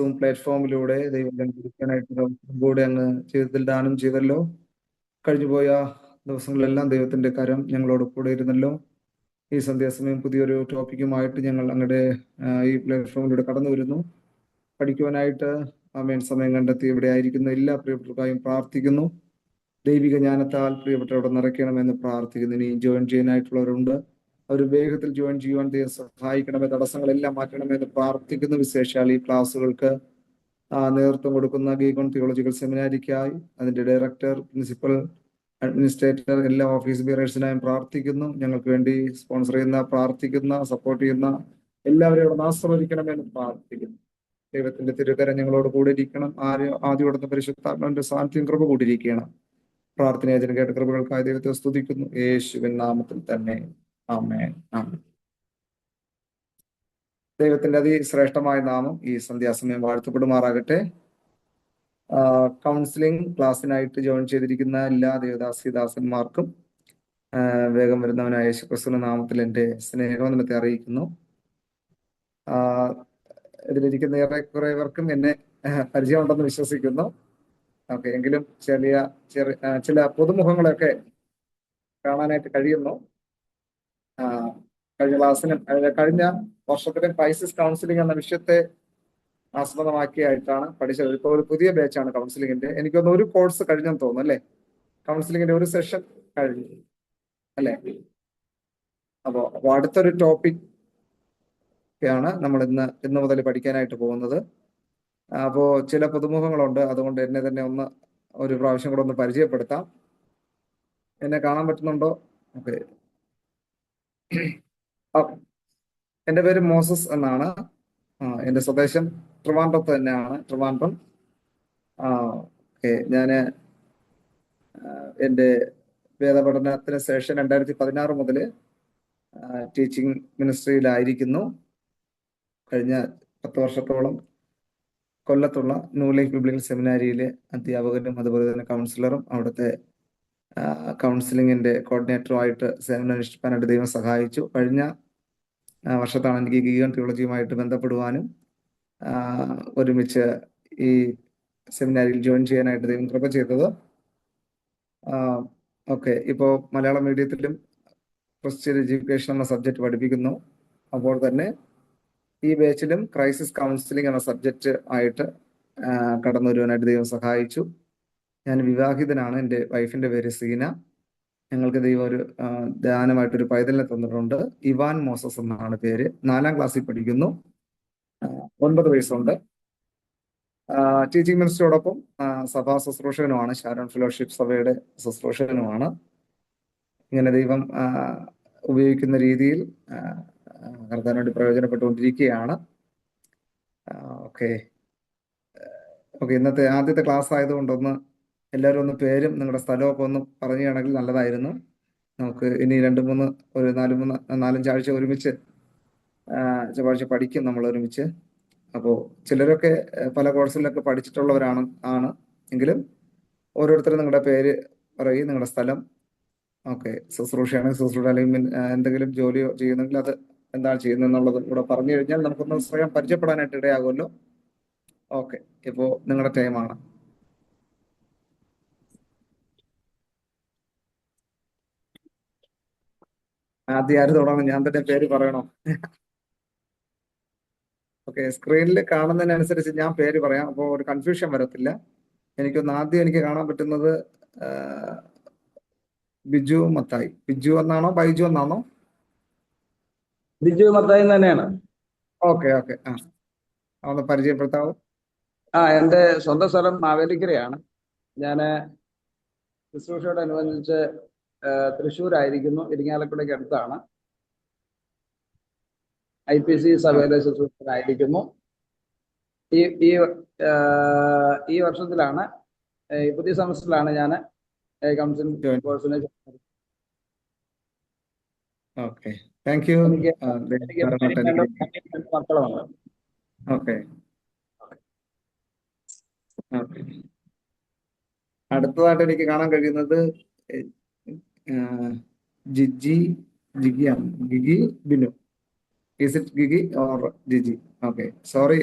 Zoom പ്ലാറ്റ്ഫോമിലൂടെ ദൈവം ലംഘിക്കാനായിട്ട് കൂടെ അങ്ങ് ജീവിതത്തിൽ ദാനം ചെയ്തല്ലോ. കഴിഞ്ഞുപോയ ദിവസങ്ങളെല്ലാം ദൈവത്തിന്റെ കരം ഞങ്ങളോട് കൂടെ ഇരുന്നല്ലോ. ഈ സന്ധ്യാസമയം പുതിയൊരു ടോപ്പിക്കുമായിട്ട് ഞങ്ങൾ അങ്ങയുടെ ഈ പ്ലാറ്റ്ഫോമിലൂടെ കടന്നു വരുന്നു. പഠിക്കുവാനായിട്ട് ആമേൻ സമയം കണ്ടെത്തി ഇവിടെ ആയിരിക്കുന്ന എല്ലാ പ്രിയപ്പെട്ടവർക്കായും പ്രാർത്ഥിക്കുന്നു. ദൈവിക ജ്ഞാനത്താൽ പ്രിയപ്പെട്ടവരുടെ നിറയ്ക്കണമെന്ന് പ്രാർത്ഥിക്കുന്നു. ഇനി ജോയിൻ ചെയ്യാനായിട്ടുള്ളവരുണ്ട്, അവർ വേഗത്തിൽ ജോയിൻ ചെയ്യുവാൻ ദൈവം സഹായിക്കണമേ, തടസ്സങ്ങളെല്ലാം മാറ്റണമെന്ന് പ്രാർത്ഥിക്കുന്നു. വിശേഷാൽ ഈ ക്ലാസ്സുകൾക്ക് നേതൃത്വം കൊടുക്കുന്ന ഗീഗോൺ തിയോളജിക്കൽ സെമിനാരിക്കായി അതിന്റെ ഡയറക്ടർ, പ്രിൻസിപ്പൽ, അഡ്മിനിസ്ട്രേറ്റർ, എല്ലാ ഓഫീസ് ബിയറേഴ്സിനായും പ്രാർത്ഥിക്കുന്നു. ഞങ്ങൾക്ക് വേണ്ടി സ്പോൺസർ ചെയ്യുന്ന, പ്രാർത്ഥിക്കുന്ന, സപ്പോർട്ട് ചെയ്യുന്ന എല്ലാവരെയും ആശ്രവദിക്കണമെന്ന് പ്രാർത്ഥിക്കുന്നു. ദൈവത്തിന്റെ തിരുകരം ഞങ്ങളോട് കൂടി ഇരിക്കണം. ആദ്യോടൊന്ന് പരിശുദ്ധാത്മാവിന്റെ സാന്നിധ്യം കൃപ കൂടിയിരിക്കണം. പ്രാർത്ഥനയാചന കേട്ട കൃപകൾക്കായി ദൈവത്തെ സ്തുതിക്കുന്നു, യേശുവിൻ നാമത്തിൽ തന്നെ. ആമേൻ. ആമേൻ. ദൈവത്തിന്റെ അതിശ്രേഷ്ഠമായ നാമം ഈ സന്ധ്യാസമയം വാഴ്ത്തപ്പെടുമാറാകട്ടെ. കൗൺസിലിംഗ് ക്ലാസ്സിനായിട്ട് ജോയിൻ ചെയ്തിരിക്കുന്ന എല്ലാ ദേവദാസിദാസന്മാർക്കും വേഗം വരുന്നവനായ യേശുക്രിസ്തുവിന്റെ നാമത്തിൽ എൻ്റെ സ്നേഹവന്ദനത്തെ അറിയിക്കുന്നു. ഇതിലിരിക്കുന്ന ഏറെക്കുറേവർക്കും എന്നെ പരിചയമുണ്ടെന്ന് വിശ്വസിക്കുന്നു. ഓക്കെ, എങ്കിലും ചില പുതുമുഖങ്ങളൊക്കെ കാണാനായിട്ട് കഴിയുന്നു. കഴിഞ്ഞ വർഷത്തിലെ ക്രൈസിസ് കൗൺസിലിംഗ് എന്ന വിഷയത്തെ ആസ്പദമാക്കിയായിട്ടാണ് പഠിച്ചത്. ഇപ്പോൾ ഒരു പുതിയ ബാച്ചാണ് കൗൺസിലിംഗിന്റെ. എനിക്കൊന്ന് ഒരു കോഴ്സ് കഴിഞ്ഞെന്ന് തോന്നുന്നു അല്ലേ? കൗൺസിലിംഗിന്റെ ഒരു സെഷൻ കഴിഞ്ഞു അല്ലേ? അപ്പോൾ അടുത്തൊരു ടോപ്പിക് ാണ് നമ്മൾ ഇന്ന് മുതൽ പഠിക്കാനായിട്ട് പോകുന്നത്. അപ്പോൾ ചില പുതുമുഖങ്ങളുണ്ട്, അതുകൊണ്ട് എന്നെ തന്നെ ഒരു പ്രാവശ്യം കൂടെ ഒന്ന് പരിചയപ്പെടുത്താം. എന്നെ കാണാൻ പറ്റുന്നുണ്ടോ? ഓക്കെ. എൻ്റെ പേര് മോസസ് എന്നാണ്. എൻ്റെ സ്വദേശം ട്രിവാൻഡ്രത്ത് തന്നെയാണ്, ട്രിവാൻഡ്രം. ഓക്കെ, ഞാൻ എൻ്റെ വേദപഠനത്തിന് ശേഷം 2016 മുതൽ ടീച്ചിങ് മിനിസ്ട്രിയിലായിരിക്കുന്നു. കഴിഞ്ഞ 10 വർഷത്തോളം കൊല്ലത്തുള്ള ന്യൂ ലൈഫ് ബിബ്ലിക്കൽ സെമിനാരിയിലെ അധ്യാപകനും അതുപോലെ തന്നെ കൗൺസിലറും അവിടുത്തെ കൗൺസിലിങ്ങിന്റെ കോർഡിനേറ്ററുമായിട്ട് സേവനം അനുഷ്ഠിക്കാനായിട്ട് ദൈവം സഹായിച്ചു. കഴിഞ്ഞ വർഷത്താണ് എനിക്ക് ഗീഗോൺ തിയോളജിയുമായിട്ട് ബന്ധപ്പെടുവാനും ഒരുമിച്ച് ഈ സെമിനാരിയിൽ ജോയിൻ ചെയ്യാനായിട്ട് ദൈവം കൃപ ചെയ്തത്. ഓക്കെ, ഇപ്പോൾ മലയാളം മീഡിയത്തിലും ക്രിസ്ത്യൻ എഡ്യൂക്കേഷൻ എന്ന സബ്ജക്റ്റ് പഠിപ്പിക്കുന്നു. അപ്പോൾ തന്നെ ഈ ബാച്ചിലും ക്രൈസിസ് കൗൺസിലിംഗ് എന്ന സബ്ജക്റ്റ് ആയിട്ട് കടന്നു വരുവാനായിട്ട് ദൈവം സഹായിച്ചു. ഞാൻ വിവാഹിതനാണ്. എൻ്റെ വൈഫിന്റെ പേര് സീന. ഞങ്ങൾക്ക് ദൈവം ഒരു ദാനമായിട്ടൊരു പൈതലിനെ തന്നിട്ടുണ്ട്. ഇവാൻ മോസസ് എന്നാണ് പേര്. 4ാം ക്ലാസ്സിൽ പഠിക്കുന്നു. 9 വയസ്സുണ്ട്. ടീച്ചിങ് മിനിസ്റ്ററോടൊപ്പം സഭാ ശുശ്രൂഷകനുമാണ്. ഷാരോൺ ഫെലോഷിപ്പ് സഭയുടെ ശുശ്രൂഷകനുമാണ്. ഇങ്ങനെ ദൈവം ഉപയോഗിക്കുന്ന രീതിയിൽ കർത്താവിന് വേണ്ടി പ്രയോജനപ്പെട്ടുകൊണ്ടിരിക്കുകയാണ്. ഓക്കെ, ഇന്നത്തെ ആദ്യത്തെ ക്ലാസ് ആയതുകൊണ്ടൊന്ന് എല്ലാവരും ഒന്ന് പേരും നിങ്ങളുടെ സ്ഥലമൊക്കെ ഒന്ന് പറയുകയാണെങ്കിൽ നല്ലതായിരുന്നു. നമുക്ക് ഇനി 4-5 ആഴ്ച ഒരുമിച്ച് ചൊവ്വാഴ്ച പഠിക്കും നമ്മൾ ഒരുമിച്ച്. അപ്പോൾ ചിലരൊക്കെ പല കോഴ്സിലൊക്കെ പഠിച്ചിട്ടുള്ളവരാണ് എങ്കിലും ഓരോരുത്തരും നിങ്ങളുടെ പേര് പറയും, നിങ്ങളുടെ സ്ഥലം. ഓക്കെ, ശുശ്രൂഷയാണെങ്കിൽ ശുശ്രൂഷ, അല്ലെങ്കിൽ എന്തെങ്കിലും ജോലിയോ ചെയ്യുന്നെങ്കിൽ അത് എന്താണ് ചെയ്യുന്നതെന്നുള്ളത് കൂടെ പറഞ്ഞു കഴിഞ്ഞാൽ നമുക്കൊന്ന് സ്വയം പരിചയപ്പെടാനായിട്ട് ഇടയാകുമല്ലോ. ഓക്കെ, ഇപ്പോൾ നിങ്ങളുടെ ടൈമാണ്. ആദ്യം ആര് തുടങ്ങണം? ഞാൻ തന്നെ പേര് പറയണോ? ഓക്കെ, സ്ക്രീനിൽ കാണുന്നതിനനുസരിച്ച് ഞാൻ പേര് പറയാം, അപ്പോൾ ഒരു കൺഫ്യൂഷൻ വരത്തില്ല. ആദ്യം എനിക്ക് കാണാൻ പറ്റുന്നത് ബിജു മത്തായി. ബിജു എന്നാണോ ബൈജു എന്നാണോ? ബിജു മത്തായി തന്നെയാണ്. ഓക്കെ, ഒന്ന് പരിചയപ്പെടുത്താവോ? എൻ്റെ സ്വന്തം സ്ഥലം മാവേലിക്കരയാണ്. ഞാൻ ശുശ്രൂഷയോടനുബന്ധിച്ച് തൃശ്ശൂരായിരിക്കുന്നു, ഇരിങ്ങാലക്കുടയ്ക്ക് അടുത്താണ്. IPC സഭയിലെ ശുശ്രൂഷകനായിരിക്കുന്നു. ഈ വർഷത്തിലാണ്, ഈ പുതിയ സെമസ്റ്ററിലാണ് ഞാൻ കൗൺസിലിംഗ് കോഴ്സിനെ. Okay, thank you. മക്കളുണ്ട്. ഓക്കെ, അടുത്തതായിട്ട് എനിക്ക് കാണാൻ കഴിയുന്നത് Jigi Binu. Is it Gigi or Gigi? Okay, sorry.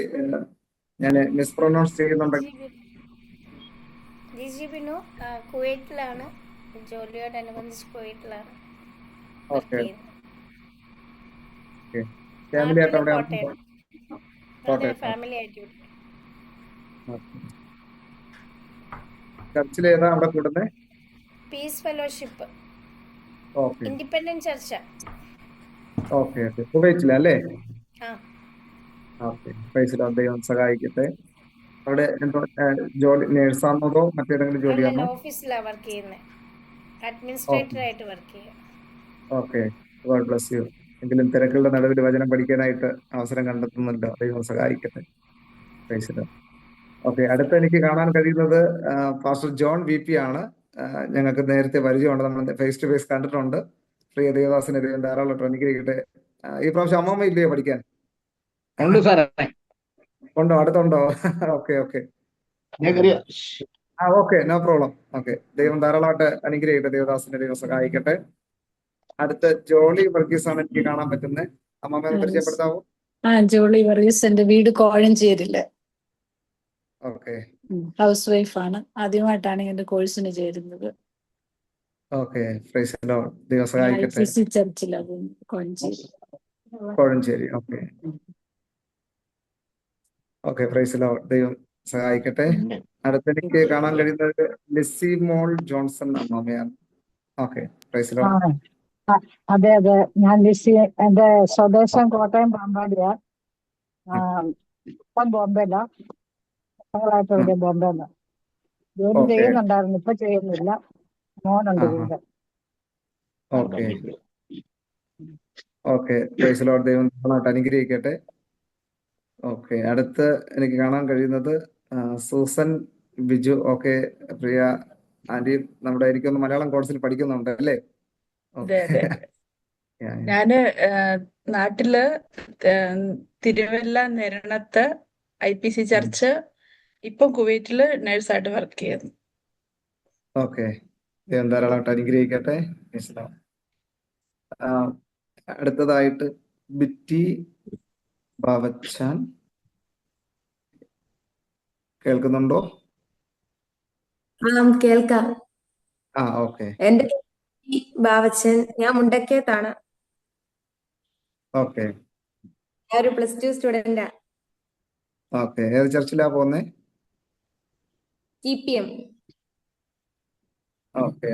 ഞാൻ മിസ്പ്രൊനൗൺസ് ചെയ്യുന്നുണ്ടെങ്കിൽ ജിജിബിനു കുവൈറ്റിലാണ്, ജോലിയോടനുബന്ധിച്ച് കുവൈറ്റിലാണ് വർക്ക് ഓക്കെ ചെയ്യുന്നത്. ഓക്കെ. ഫാമിലി ആയിട്ട് നാട്ടില് എവിടെയാണ്? കോട്ടയം. അതെ, കോട്ടയം. ഫാമിലി ആയിട്ട് ഇവിടെ. ചർച്ചിൽ ഏതാ അവിടെ കൂടുന്നത്? Peace fellowship, okay independent church. Okay okay. കുവൈറ്റിലല്ലേ? ആ, ഓക്കെ. പ്രൈസ് ദൈവം സഹായിക്കട്ടെ. അവിടെ എന്തോ ജോലി നേഴ്സാണോ മറ്റേതെങ്കിലും അല്ലല്ല, ജോലിയാണോ? ഓഫീസിലാണ് വർക്ക് ചെയ്യുന്നത്. അഡ്മിനിസ്ട്രേറ്റർ ഓക്കെ ആയിട്ട് വർക്ക് ചെയ്യുക. ഓക്കെ. God bless you. എങ്കിലും തിരക്കുകളുടെ നടുവിൽ വചനം പഠിക്കാനായിട്ട് അവസരം കണ്ടെത്തുന്നുണ്ട്. ദൈവം സഹായിക്കട്ടെ. Praise okay. അടുത്ത എനിക്ക് കാണാൻ കഴിയുന്നത് പാസ്റ്റർ ജോൺ VP ആണ്. ഞങ്ങൾക്ക് നേരത്തെ പരിചയമുണ്ട്, നമ്മൾ ഫേസ് ടു ഫേസ് കണ്ടിട്ടുണ്ട്. പ്രിയ ദേവദാസിനെ ദൈവം ധാരാളം അനുഗ്രഹിക്കട്ടെ. ഈ പ്രാവശ്യം അമ്മമ്മ ഇല്ലയോ പഠിക്കാൻ? ഉണ്ട് സാറേ. ഉണ്ടോ? അടുത്തുണ്ടോ? Okay okay. Okay, no problem. Okay. ദൈവം ധാരാളമായിട്ട് അനുഗ്രഹിക്കട്ടെ. ദേവദാസിനെ ദൈവം സഹായിക്കട്ടെ. അടുത്ത ജോളി വർഗീസ് ആണ് എനിക്ക് കാണാൻ പറ്റുന്നത്. അമ്മമ്മയെ പരിചയപ്പെടുത്താവോ? ജോളി വർഗീസ്, എന്റെ വീട് കോഴഞ്ചേരിയില്. ഓക്കെ ഹൗസ് വൈഫാണ്. ആദ്യമായിട്ടാണ് എന്റെ കോഴ്സിന് ചേരുന്നത്. ഓക്കെ. Praise the lord. ദൈവം സഹായിക്കട്ടെ. IPC ചർച്ചിലാണ്, Kozhencherry. Kozhencherry. Okay okay. Praise the lord. ദൈവം സഹായിക്കട്ടെ. അടുത്തെനിക്ക് കാണാൻ കഴിയുന്നത് ലിസി മോൾ ജോൺസൺ അമ്മമ്മയാണ്. ഓക്കെ. Praise the lord. അതെ അതെ, ഞാൻ ലിസി. എന്റെ സ്വദേശം കോട്ടയം പാമ്പാടിയാ. ഇപ്പം ബോംബെയില. ഞങ്ങളായിട്ട് ഇവിടെ ബോംബെയില ജോലി ഓക്കെ ചെയ്യുന്നുണ്ടായിരുന്നു, ഇപ്പൊ ചെയ്യുന്നില്ല. മോനുണ്ട് കൂടെ. Okay okay. Praise the lord. ദൈവം നന്നായിട്ട് അനുഗ്രഹിക്കട്ടെ. ഓക്കെ. അടുത്ത് എനിക്ക് കാണാൻ കഴിയുന്നത് സൂസൻ ബിജു. ഓക്കെ. പ്രിയ ആന്റി നമ്മുടെ എനിക്കൊന്ന് മലയാളം കോഴ്സിൽ പഠിക്കുന്നുണ്ട് അല്ലേ? അതെ അതെ. ഞാന് നാട്ടില് തിരുവല്ല നെരണത്ത് IPC ചർച്ച്, ഇപ്പം കുവൈറ്റില് നഴ്സായിട്ട് വർക്ക് ചെയ്യുന്നു. ഓക്കെ. ദൈവം ധാരാളമായിട്ട് അനുഗ്രഹിക്കട്ടെ. അടുത്തതായിട്ട് ബിറ്റി ബാവച്ചാൻ, കേൾക്കുന്നുണ്ടോ? കേൾക്കാം. ഓക്കെ എന്റെ ബാവച്ചൻ, ഞാൻ മുണ്ടക്കയത്താണ്. ഓക്കെ ഞാൻ ഒരു +2 സ്റ്റുഡന്റാ. ഓക്കെ. ഏത് ചർച്ചിലാ പോകുന്നേ? TPM. Okay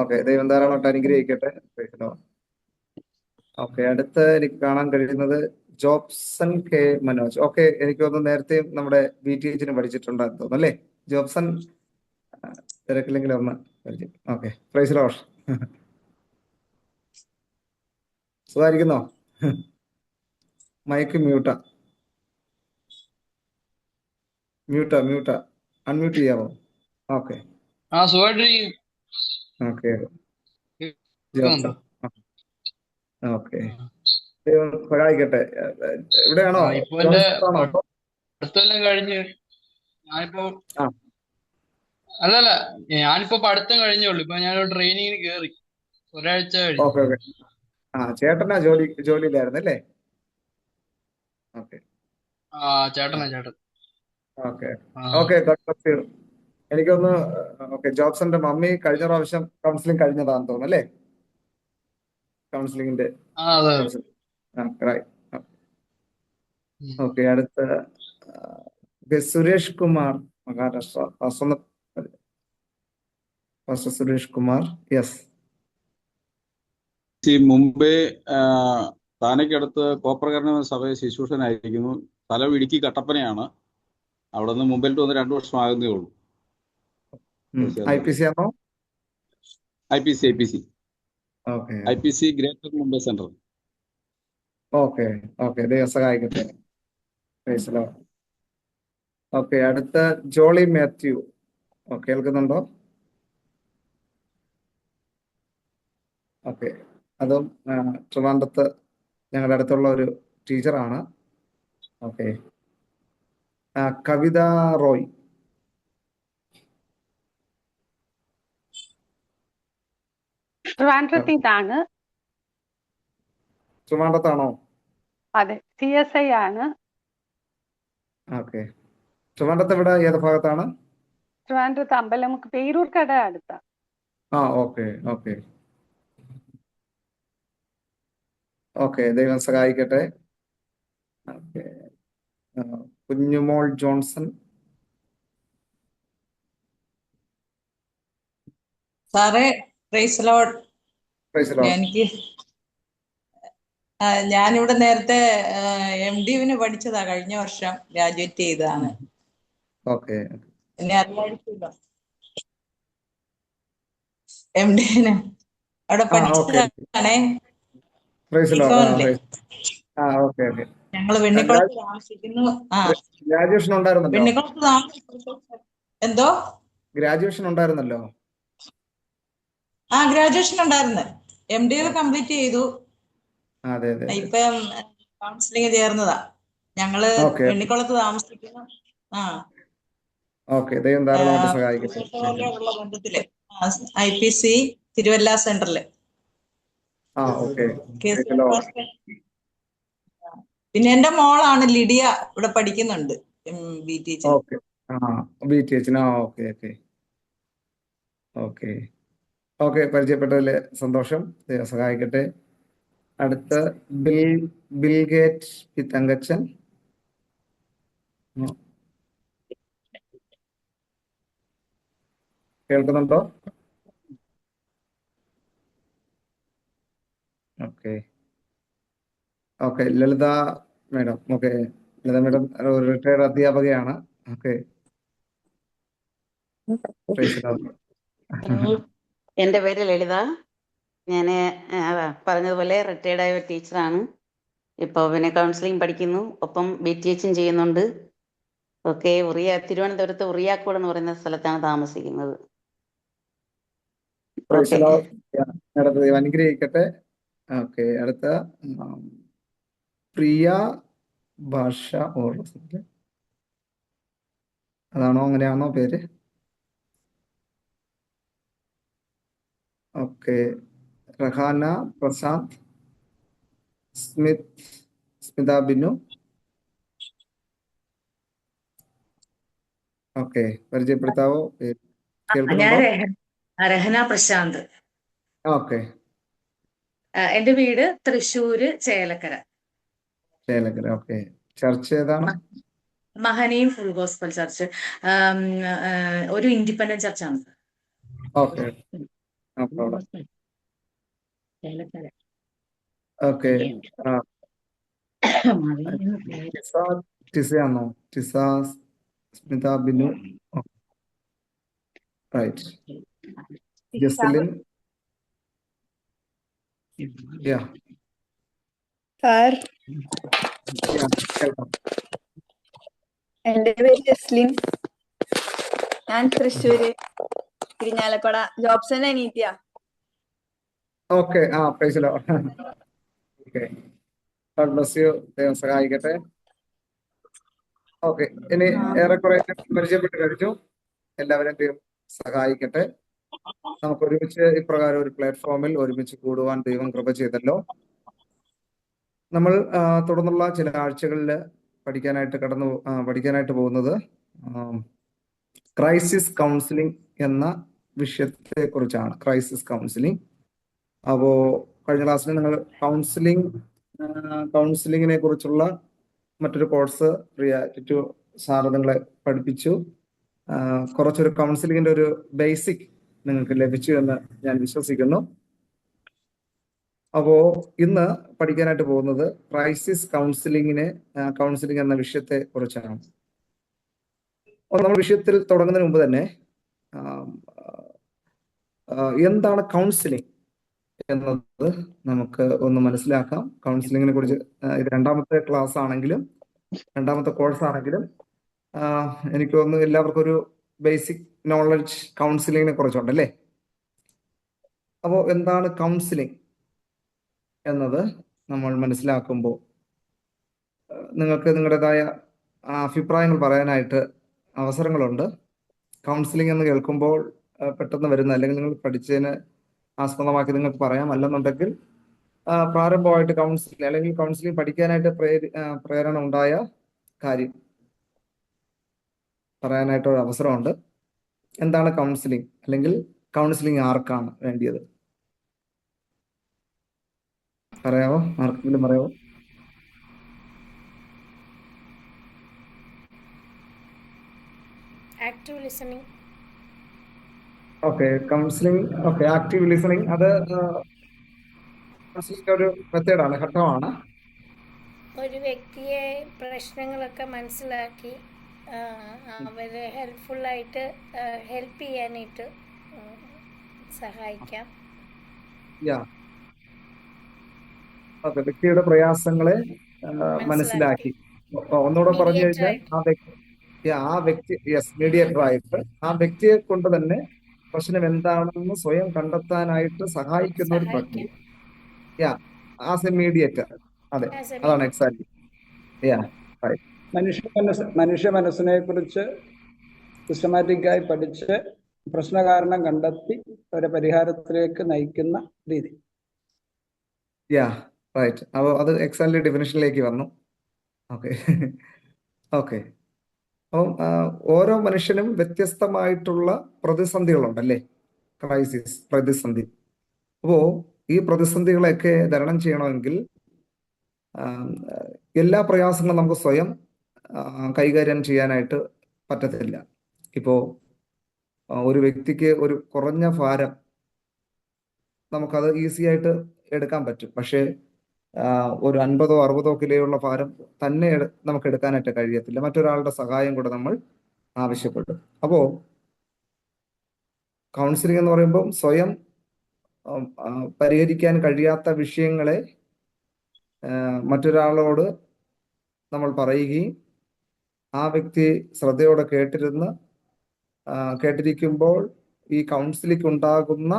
okay. ദൈവം ധാരാളമായിട്ട് അനുഗ്രഹിക്കട്ടെ. ഓക്കെ. അടുത്ത് എനിക്ക് കാണാൻ കഴിയുന്നത് ജോബ്സൺ K മനോജ്. ഓക്കെ. എനിക്ക് തോന്നുന്നു നേരത്തെ നമ്മുടെ BTHന് പഠിച്ചിട്ടുണ്ടെന്ന് തോന്നുന്നു അല്ലേ? ജോബ്സൺ തിരക്കില്ലെങ്കിൽ ഒന്ന് പരിചയം. ഓക്കെ. Praise the lord. സുഖായിരിക്കുന്നോ? മൈക്ക് മ്യൂട്ടാ അൺമ്യൂട്ട് ചെയ്യാമോ? Okay okay. ജോബ്സൺ. ഓക്കെ. ദൈവം സഹായിക്കട്ടെ. എവിടെയാണോ? ഇപ്പൊ എന്റെ ജോൺസണാണോ? പഠിത്തമെല്ലാം കഴിഞ്ഞ് ഞാനിപ്പോ ആ. അല്ലല്ല, ഞാനിപ്പോ പഠിത്തം കഴിഞ്ഞുള്ളൂ. ഇപ്പൊ ഞാനൊരു ട്രെയിനിങ്ങിന് കേറി ഒരാഴ്ച കഴിഞ്ഞു. Okay okay. ചേട്ടനാ ജോലിയിലായിരുന്നു അല്ലേ? ഓക്കെ ചേട്ടൻ ഓക്കെ ഓക്കെ. എനിക്കൊന്ന് ഓക്കെ. ജോബ്സന്റെ മമ്മി കഴിഞ്ഞ പ്രാവശ്യം കൗൺസിലിംഗ് കഴിഞ്ഞതാന്ന് തോന്നുന്നു അല്ലേ? കൗൺസിലിംഗിന്റെ അതെ. ഓക്കെ. അടുത്ത സുരേഷ് കുമാർ, മഹാരാഷ്ട്ര. സുരേഷ് കുമാർ. യെസ്. മുമ്പേ താനയ്ക്കടുത്ത് കോപ്പർകരണ സഭയെ ശുശ്രൂഷനായിരിക്കുന്നു. സ്ഥലം ഇടുക്കി കട്ടപ്പനയാണ്. അവിടെ നിന്ന് മുമ്പിൽ വന്ന് 2 വർഷം ആകുന്നേ ഉള്ളൂ. IPC ആണോ? IPC okay IPC greater Mumbai central. Okay okay. ദൈവം സഹായിക്കട്ടെ. ഓക്കെ. അടുത്ത ജോളി മാത്യു. കേൾക്കുന്നുണ്ടോ? ഓക്കെ. അതും ട്രിവാൻഡ്രത്ത് ഞങ്ങളുടെ അടുത്തുള്ള ഒരു ടീച്ചറാണ്. ഓക്കെ. കവിത റോയ്. ട്രിവാൻഡ്രത്താണ്. ട്രിവാൻഡ്രത്താണോ? അതെ, CSI ആണ്. ഓക്കെ. ട്രിവാൻഡ്രത്ത് എവിടെ, ഏത് ഭാഗത്താണ്? ട്രിവാൻഡ്രത്ത് അമ്പലമുക്ക് പേരൂർക്കട അടുത്ത. Okay okay okay. ദൈവം സഹായിക്കട്ടെ. ഓക്കെ. കുഞ്ഞുമോൾ ജോൺസൺ. സാറേ, praise Lord. Praise the Lord. എനിക്ക് ഞാനിവിടെ നേരത്തെ MDന് പഠിച്ചതാ, കഴിഞ്ഞ വർഷം ഗ്രാജുവേറ്റ് ചെയ്തതാണ്. ഓക്കെ. എന്നെ അറിയാമായിരിക്കുമല്ലോ. MDന് അവിടെ ഓക്കെ. പഠിച്ചതാണേ. Praise the lord. ഇക്കോണില്ലേ, ഓക്കെ ഓക്കെ. ഞങ്ങള് വെണ്ണിക്കുളത്ത് താമസിക്കുന്നു. ഗ്രാജുവേഷൻ ഉണ്ടായിരുന്നല്ലോ. വെണ്ണിക്കുളത്ത് താമസിക്കുന്നു. എന്തോ? ഗ്രാജുവേഷൻ ഉണ്ടായിരുന്നല്ലോ. ഗ്രാജുവേഷൻ ഉണ്ടായിരുന്നു. MD കംപ്ലീറ്റ് ചെയ്തു. അതെ അതെ. ഇപ്പം കൗൺസിലിംഗ് ചേർന്നതാ. ഞങ്ങള് ഓക്കെ വെണ്ണിക്കുളത്ത് താമസിക്കുന്നു. ഓക്കെ. ദൈവം ധാരാളമായിട്ട് സഹായിക്കട്ടെ. ഉള്ള ബന്ധത്തില് IPC തിരുവല്ല സെന്ററില്. ഓക്കെ. പിന്നെ എന്റെ മോളാണ് ലിഡിയ, ഇവിടെ പഠിക്കുന്നുണ്ട് BTH. Okay. BTH. Okay okay okay okay. പരിചയപ്പെട്ടതില് സന്തോഷം. ദൈവം സഹായിക്കട്ടെ. അടുത്ത ബിൽഗേറ്റ് പി തങ്കച്ചൻ. കേൾക്കുന്നുണ്ടോ? Okay okay. Lalitha madam. Okay. Lalitha madam ഒരു റിട്ടയർഡ് അധ്യാപകയാണ്. ഓക്കെ. എൻ്റെ പേര് ലളിത. ഞാൻ പറഞ്ഞതുപോലെ റിട്ടയർഡ് ആയ ഒരു ടീച്ചറാണ്. ഇപ്പോൾ പിന്നെ കൗൺസിലിംഗ് പഠിക്കുന്നു, ഒപ്പം BTH ചെയ്യുന്നുണ്ട്. ഓക്കെ. തിരുവനന്തപുരത്ത് ഉറിയാക്കോട് എന്ന് പറയുന്ന സ്ഥലത്താണ് താമസിക്കുന്നത്. ദൈവം അനുഗ്രഹിക്കട്ടെ. ഓക്കെ. അടുത്ത പ്രിയ ഭാഷ. അതാണോ, അങ്ങനെയാണോ പേര്? ഓക്കെ. റഹാന പ്രശാന്ത്. സ്മിത ബിനു. ഓക്കെ. പരിചയപ്പെടുത്താവോ? ഞാൻ രഹന പ്രശാന്ത്. ഓക്കെ. എന്റെ വീട് തൃശ്ശൂര് ചേലക്കര. ചേലക്കര. ഓക്കെ. ചർച്ച് ഏതാണ്? Mahanaim full gospel church. ഒരു ഇൻഡിപെൻഡന്റ് ചർച്ചാണ്. ഓക്കെ. ഓക്കെ. ടിസയാണോ? ടിസ സ്മിത ബിനു. റൈറ്റ്. ജസ്ലിൻ. എന്റെ പേര് ജസ്ലിൻ. ഞാൻ തൃശ്ശൂര് ഇരിഞ്ഞാലക്കുട. ജോബ്സന്റെ അനീതിയാ. Okay. Praise the lord. Okay. God bless you. ദൈവം സഹായിക്കട്ടെ. ഓക്കെ. ഇനി ഏറെക്കുറെ പരിചയപ്പെട്ട് കഴിഞ്ഞു. എല്ലാവരും ദൈവം സഹായിക്കട്ടെ. നമുക്ക് ഒരുമിച്ച് ഇപ്രകാരം ഒരു പ്ലാറ്റ്ഫോമിൽ ഒരുമിച്ച് കൂടുവാൻ ദൈവം കൃപ ചെയ്തല്ലോ. നമ്മൾ തുടർന്നുള്ള ചില ആഴ്ചകളിൽ പഠിക്കാനായിട്ട് പോകുന്നത് ക്രൈസിസ് കൗൺസിലിംഗ് എന്ന വിഷയത്തെ കുറിച്ചാണ്. Crisis counselling. അപ്പോ കഴിഞ്ഞ ക്ലാസ്സിൽ നിങ്ങൾ കൗൺസിലിങ്ങിനെ കുറിച്ചുള്ള മറ്റൊരു കോഴ്സ് റിയാലിറ്റി സാറ് നിങ്ങളെ പഠിപ്പിച്ചു. കുറച്ചൊരു കൗൺസിലിങ്ങിന്റെ ഒരു ബേസിക് നിങ്ങൾക്ക് ലഭിച്ചു എന്ന് ഞാൻ വിശ്വസിക്കുന്നു. അപ്പോ ഇന്ന് പഠിക്കാനായിട്ട് പോകുന്നത് ക്രൈസിസ് കൗൺസിലിംഗ് എന്ന വിഷയത്തെ കുറിച്ചാണ്. നമ്മൾ വിഷയത്തിൽ തുടങ്ങുന്നതിന് മുമ്പ് തന്നെ എന്താണ് കൗൺസിലിംഗ് എന്നത് നമുക്ക് ഒന്ന് മനസ്സിലാക്കാം. കൗൺസിലിങ്ങിനെ കുറിച്ച് ഇത് രണ്ടാമത്തെ ക്ലാസ് ആണെങ്കിലും രണ്ടാമത്തെ കോഴ്സ് ആണെങ്കിലും എനിക്ക് തോന്നുന്നു എല്ലാവർക്കും ഒരു ബേസിക് നോളജ് കൗൺസിലിങ്ങിനെ കുറിച്ചുണ്ടല്ലേ. അപ്പോൾ എന്താണ് കൗൺസിലിംഗ് എന്നത് നമ്മൾ മനസ്സിലാക്കുമ്പോൾ നിങ്ങൾക്ക് നിങ്ങളുടേതായ അഭിപ്രായങ്ങൾ പറയാനായിട്ട് അവസരങ്ങളുണ്ട്. കൗൺസിലിംഗ് എന്ന് കേൾക്കുമ്പോൾ പെട്ടെന്ന് വരുന്ന, അല്ലെങ്കിൽ നിങ്ങൾ പഠിച്ചതിന് ആസ്പദമാക്കി നിങ്ങൾക്ക് പറയാം. അല്ലെന്നുണ്ടെങ്കിൽ പ്രാരംഭമായിട്ട് കൗൺസിലിംഗ് അല്ലെങ്കിൽ കൗൺസിലിംഗ് പഠിക്കാനായിട്ട് പ്രേരണ ഉണ്ടായ കാര്യം പറയാനായിട്ടൊരു അവസരമുണ്ട്. എന്താണ് കൗൺസിലിംഗ്, അല്ലെങ്കിൽ കൗൺസിലിംഗ് ആർക്കാണ് വേണ്ടിയത്? പറയാവോ? ആർക്കെങ്കിലും പറയാവോ? Active listening. Okay, counselling. Okay, active listening അത് കൗൺസിലിംഗ് ഒരു മെത്തേഡാണ്, ഘട്ടമാണ്. ഒരു വ്യക്തിയെ പ്രശ്നങ്ങളൊക്കെ മനസ്സിലാക്കി അവരെ ഹെൽപ്ഫുള്ളായിട്ട് ഹെൽപ്പ് ചെയ്യാനായിട്ട് സഹായിക്കാം. യാ, ഓക്കെ, വ്യക്തിയുടെ പ്രയാസങ്ങളെ മനസ്സിലാക്കി. ഒന്നുകൂടെ പറഞ്ഞു മീഡിയേറ്റർ കഴിഞ്ഞാൽ ആയിട്ട് ആ വ്യക്തി മീഡിയേറ്റർ ആയിട്ട് ആ വ്യക്തിയെ കൊണ്ട് തന്നെ പ്രശ്നം എന്താണെന്ന് സ്വയം കണ്ടെത്താനായിട്ട് സഹായിക്കുന്ന ഒരു പ്രക്രിയ. സഹായിക്കാം. യാ, ആസ് എ മീഡിയേറ്റർ. അതെ, As a അതാണ് mediator. എക്സാക്ട്ലി. യാ, മനുഷ്യ മനസ്സിനെ കുറിച്ച് സിസ്റ്റമാറ്റിക്കായി പഠിച്ച് പ്രശ്നകാരണം കണ്ടെത്തി ഒരു പരിഹാരത്തിലേക്ക് നയിക്കുന്ന രീതി. യാ, റൈറ്റ്. അപ്പോൾ അത് എക്സാക്ട്ലി ഡെഫിനിഷനിലേക്ക് വന്നു. Okay okay. അപ്പം ഓരോ മനുഷ്യനും വ്യത്യസ്തമായിട്ടുള്ള പ്രതിസന്ധികളുണ്ടല്ലേ, ക്രൈസിസ്, പ്രതിസന്ധി. അപ്പോൾ ഈ പ്രതിസന്ധികളെയൊക്കെ തരണം ചെയ്യണമെങ്കിൽ എല്ലാ പ്രയാസങ്ങളും നമുക്ക് സ്വയം കൈകാര്യം ചെയ്യാനായിട്ട് പറ്റത്തില്ല. ഇപ്പോൾ ഒരു വ്യക്തിക്ക് ഒരു കുറഞ്ഞ ഭാരം നമുക്കത് ഈസി ആയിട്ട് എടുക്കാൻ പറ്റും. പക്ഷേ ഒരു 50 60 കിലോയുള്ള ഭാരം തന്നെ നമുക്ക് എടുക്കാനായിട്ട് കഴിയത്തില്ല. മറ്റൊരാളുടെ സഹായം കൂടെ നമ്മൾ ആവശ്യപ്പെടും. അപ്പോൾ കൗൺസിലിംഗ് എന്ന് പറയുമ്പോൾ സ്വയം പരിഹരിക്കാൻ കഴിയാത്ത വിഷയങ്ങളെ മറ്റൊരാളോട് നമ്മൾ പറയുകയും ആ വ്യക്തി ശ്രദ്ധയോടെ കേട്ടിരിക്കുമ്പോൾ ഈ കൗൺസിലിംഗ് ഉണ്ടാകുന്ന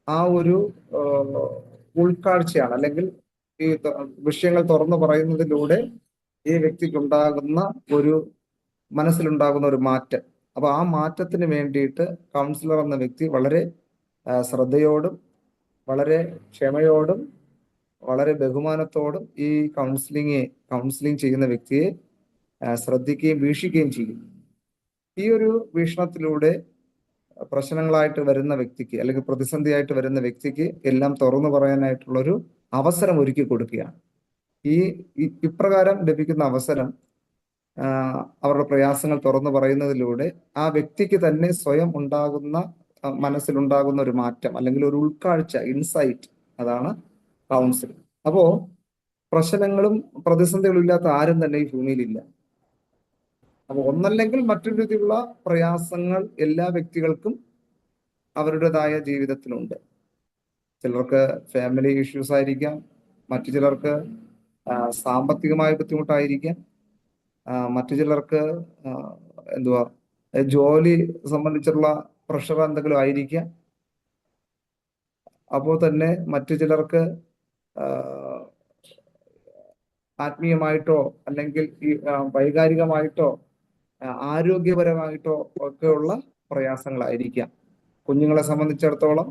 ആ ഒരു ഉൾക്കാഴ്ചയാണ്, അല്ലെങ്കിൽ ഈ വിഷയങ്ങൾ തുറന്നു പറയുന്നതിലൂടെ ഈ വ്യക്തിക്ക് ഉണ്ടാകുന്ന മനസ്സിലുണ്ടാകുന്ന ഒരു മാറ്റം. അപ്പൊ ആ മാറ്റത്തിന് വേണ്ടിയിട്ട് കൗൺസിലർ എന്ന വ്യക്തി വളരെ ശ്രദ്ധയോടും വളരെ ക്ഷമയോടും വളരെ ബഹുമാനത്തോടും ഈ കൗൺസിലിംഗ് ചെയ്യുന്ന വ്യക്തിയെ ശ്രദ്ധിക്കുകയും വീക്ഷിക്കുകയും ചെയ്യും. ഈ ഒരു വീക്ഷണത്തിലൂടെ പ്രശ്നങ്ങളായിട്ട് വരുന്ന വ്യക്തിക്ക്, അല്ലെങ്കിൽ പ്രതിസന്ധിയായിട്ട് വരുന്ന വ്യക്തിക്ക് എല്ലാം തുറന്നു പറയാനായിട്ടുള്ളൊരു അവസരം ഒരുക്കി കൊടുക്കുകയാണ്. ഇപ്രകാരം ലഭിക്കുന്ന അവസരം അവരുടെ പ്രയാസങ്ങൾ തുറന്നു പറയുന്നതിലൂടെ ആ വ്യക്തിക്ക് തന്നെ സ്വയം മനസ്സിലുണ്ടാകുന്ന ഒരു മാറ്റം, അല്ലെങ്കിൽ ഒരു ഉൾക്കാഴ്ച, ഇൻസൈറ്റ്, അതാണ് കൗൺസിലിംഗ്. അപ്പോ പ്രശ്നങ്ങളും പ്രതിസന്ധികളും ഇല്ലാത്ത ആരും തന്നെ ഈ ഭൂമിയിലില്ല. അപ്പൊ ഒന്നല്ലെങ്കിൽ മറ്റൊരു രീതിയിലുള്ള പ്രയാസങ്ങൾ എല്ലാ വ്യക്തികൾക്കും അവരുടേതായ ജീവിതത്തിലുണ്ട്. ചിലർക്ക് ഫാമിലി ഇഷ്യൂസ് ആയിരിക്കാം, മറ്റു ചിലർക്ക് സാമ്പത്തികമായ ബുദ്ധിമുട്ടായിരിക്കാം, മറ്റു ചിലർക്ക് ജോലി സംബന്ധിച്ചുള്ള പ്രഷർ എന്തെങ്കിലും ആയിരിക്കാം. അപ്പോൾ തന്നെ മറ്റു ചിലർക്ക് ആത്മീയമായിട്ടോ അല്ലെങ്കിൽ വൈകാരികമായിട്ടോ ആരോഗ്യപരമായിട്ടോ ഒക്കെയുള്ള പ്രയാസങ്ങളായിരിക്കാം. കുഞ്ഞുങ്ങളെ സംബന്ധിച്ചിടത്തോളം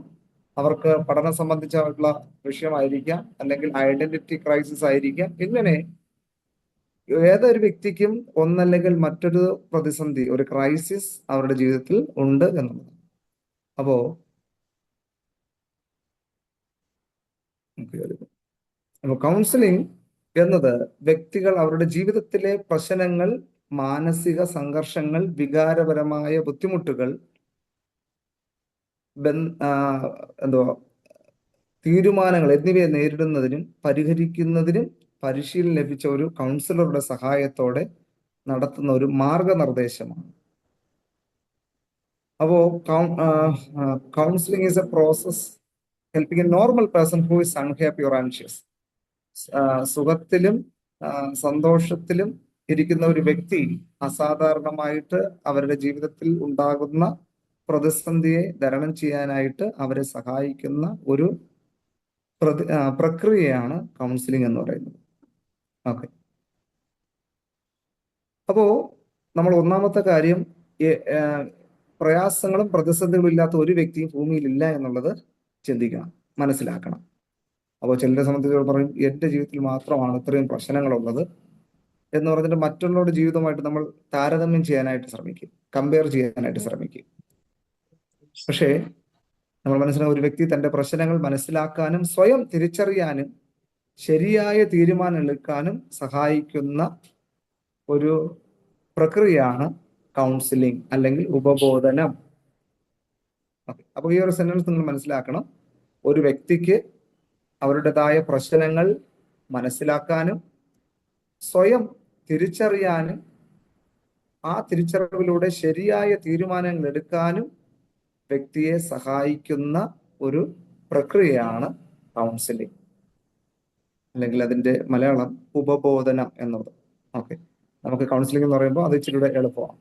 അവർക്ക് പഠനം സംബന്ധിച്ചുള്ള വിഷയമായിരിക്കാം, അല്ലെങ്കിൽ ഐഡന്റിറ്റി ക്രൈസിസ് ആയിരിക്കാം. ഇങ്ങനെ ഏതൊരു വ്യക്തിക്കും ഒന്നല്ലെങ്കിൽ മറ്റൊരു പ്രതിസന്ധി, ഒരു ക്രൈസിസ് അവരുടെ ജീവിതത്തിൽ ഉണ്ട് എന്നുള്ളത്. അപ്പോ കൗൺസിലിംഗ് എന്നത് വ്യക്തികൾ അവരുടെ ജീവിതത്തിലെ പ്രശ്നങ്ങൾ, മാനസിക സംഘർഷങ്ങൾ, വികാരപരമായ ബുദ്ധിമുട്ടുകൾ, തീരുമാനങ്ങൾ എന്നിവയെ നേരിടുന്നതിനും പരിഹരിക്കുന്നതിനും പരിശീലനം ലഭിച്ച ഒരു കൗൺസിലറുടെ സഹായത്തോടെ നടത്തുന്ന ഒരു മാർഗനിർദ്ദേശമാണ്. അപ്പോ counselling is a process helping a normal person who is unhappy or anxious. സുഖത്തിലും സന്തോഷത്തിലും ഇരിക്കുന്ന ഒരു വ്യക്തി അസാധാരണമായിട്ട് അവരുടെ ജീവിതത്തിൽ ഉണ്ടാകുന്ന പ്രതിസന്ധിയെ തരണം ചെയ്യാനായിട്ട് അവരെ സഹായിക്കുന്ന ഒരു പ്രക്രിയയാണ് കൗൺസിലിംഗ് എന്ന് പറയുന്നത്. ഓക്കെ, അപ്പോ നമ്മൾ ഒന്നാമത്തെ കാര്യം, പ്രയാസങ്ങളും പ്രതിസന്ധികളും ഇല്ലാത്ത ഒരു വ്യക്തിയും ഭൂമിയിലില്ല എന്നുള്ളത് ചിന്തിക്കണം, മനസ്സിലാക്കണം. അപ്പോൾ ചിലരെ സംബന്ധിച്ച് പറയും, എൻ്റെ ജീവിതത്തിൽ മാത്രമാണ് ഇത്രയും പ്രശ്നങ്ങളുള്ളത്, എന്ന് പറഞ്ഞിട്ട് മറ്റുള്ളവരുടെ ജീവിതമായിട്ട് നമ്മൾ താരതമ്യം ചെയ്യാനായിട്ട് ശ്രമിക്കും, കമ്പയർ ചെയ്യാനായിട്ട് ശ്രമിക്കും. പക്ഷേ നമ്മൾ മനസ്സിലാക്കുക, ഒരു വ്യക്തി തന്റെ പ്രശ്നങ്ങൾ മനസ്സിലാക്കാനും സ്വയം തിരിച്ചറിയാനും ശരിയായ തീരുമാനം എടുക്കാനും സഹായിക്കുന്ന ഒരു പ്രക്രിയയാണ് കൗൺസിലിംഗ് അല്ലെങ്കിൽ ഉപബോധനം. അപ്പൊ ഈ ഒരു സെന്റൻസ് നിങ്ങൾ മനസ്സിലാക്കണം. ഒരു വ്യക്തിക്ക് അവരുടേതായ പ്രശ്നങ്ങൾ മനസ്സിലാക്കാനും സ്വയം തിരിച്ചറിയാനും ആ തിരിച്ചറിവിലൂടെ ശരിയായ തീരുമാനങ്ങൾ എടുക്കാനും വ്യക്തിയെ സഹായിക്കുന്ന ഒരു പ്രക്രിയയാണ് കൗൺസിലിംഗ്, അല്ലെങ്കിൽ അതിന്റെ മലയാളം ഉപബോധനം എന്നത്. ഓക്കെ, നമുക്ക് കൗൺസിലിംഗ് എന്ന് പറയുമ്പോൾ അത് ഇച്ചിരി എളുപ്പമാണ്.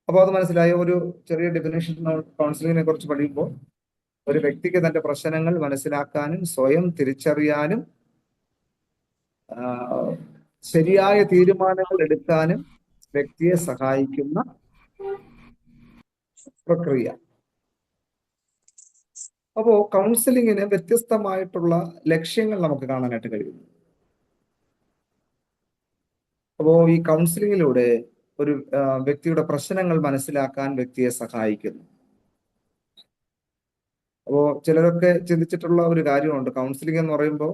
അപ്പോൾ അത് മനസ്സിലായ ഒരു ചെറിയ ഡെഫിനേഷൻ കൗൺസിലിങ്ങിനെ കുറിച്ച് പഠിക്കുമ്പോൾ, ഒരു വ്യക്തിക്ക് തന്റെ പ്രശ്നങ്ങൾ മനസ്സിലാക്കാനും സ്വയം തിരിച്ചറിയാനും ശരിയായ തീരുമാനങ്ങൾ എടുക്കാനും വ്യക്തിയെ സഹായിക്കുന്ന പ്രക്രിയ. അപ്പോ കൗൺസിലിങ്ങിന് വ്യത്യസ്തമായിട്ടുള്ള ലക്ഷ്യങ്ങൾ നമുക്ക് കാണാനായിട്ട് കഴിയുന്നു. അപ്പോ ഈ കൗൺസിലിങ്ങിലൂടെ ഒരു വ്യക്തിയുടെ പ്രശ്നങ്ങൾ മനസ്സിലാക്കാൻ വ്യക്തിയെ സഹായിക്കുന്നു. അപ്പോ ചിലരൊക്കെ ചിന്തിച്ചിട്ടുള്ള ഒരു കാര്യമുണ്ട്, കൗൺസിലിംഗ് എന്ന് പറയുമ്പോൾ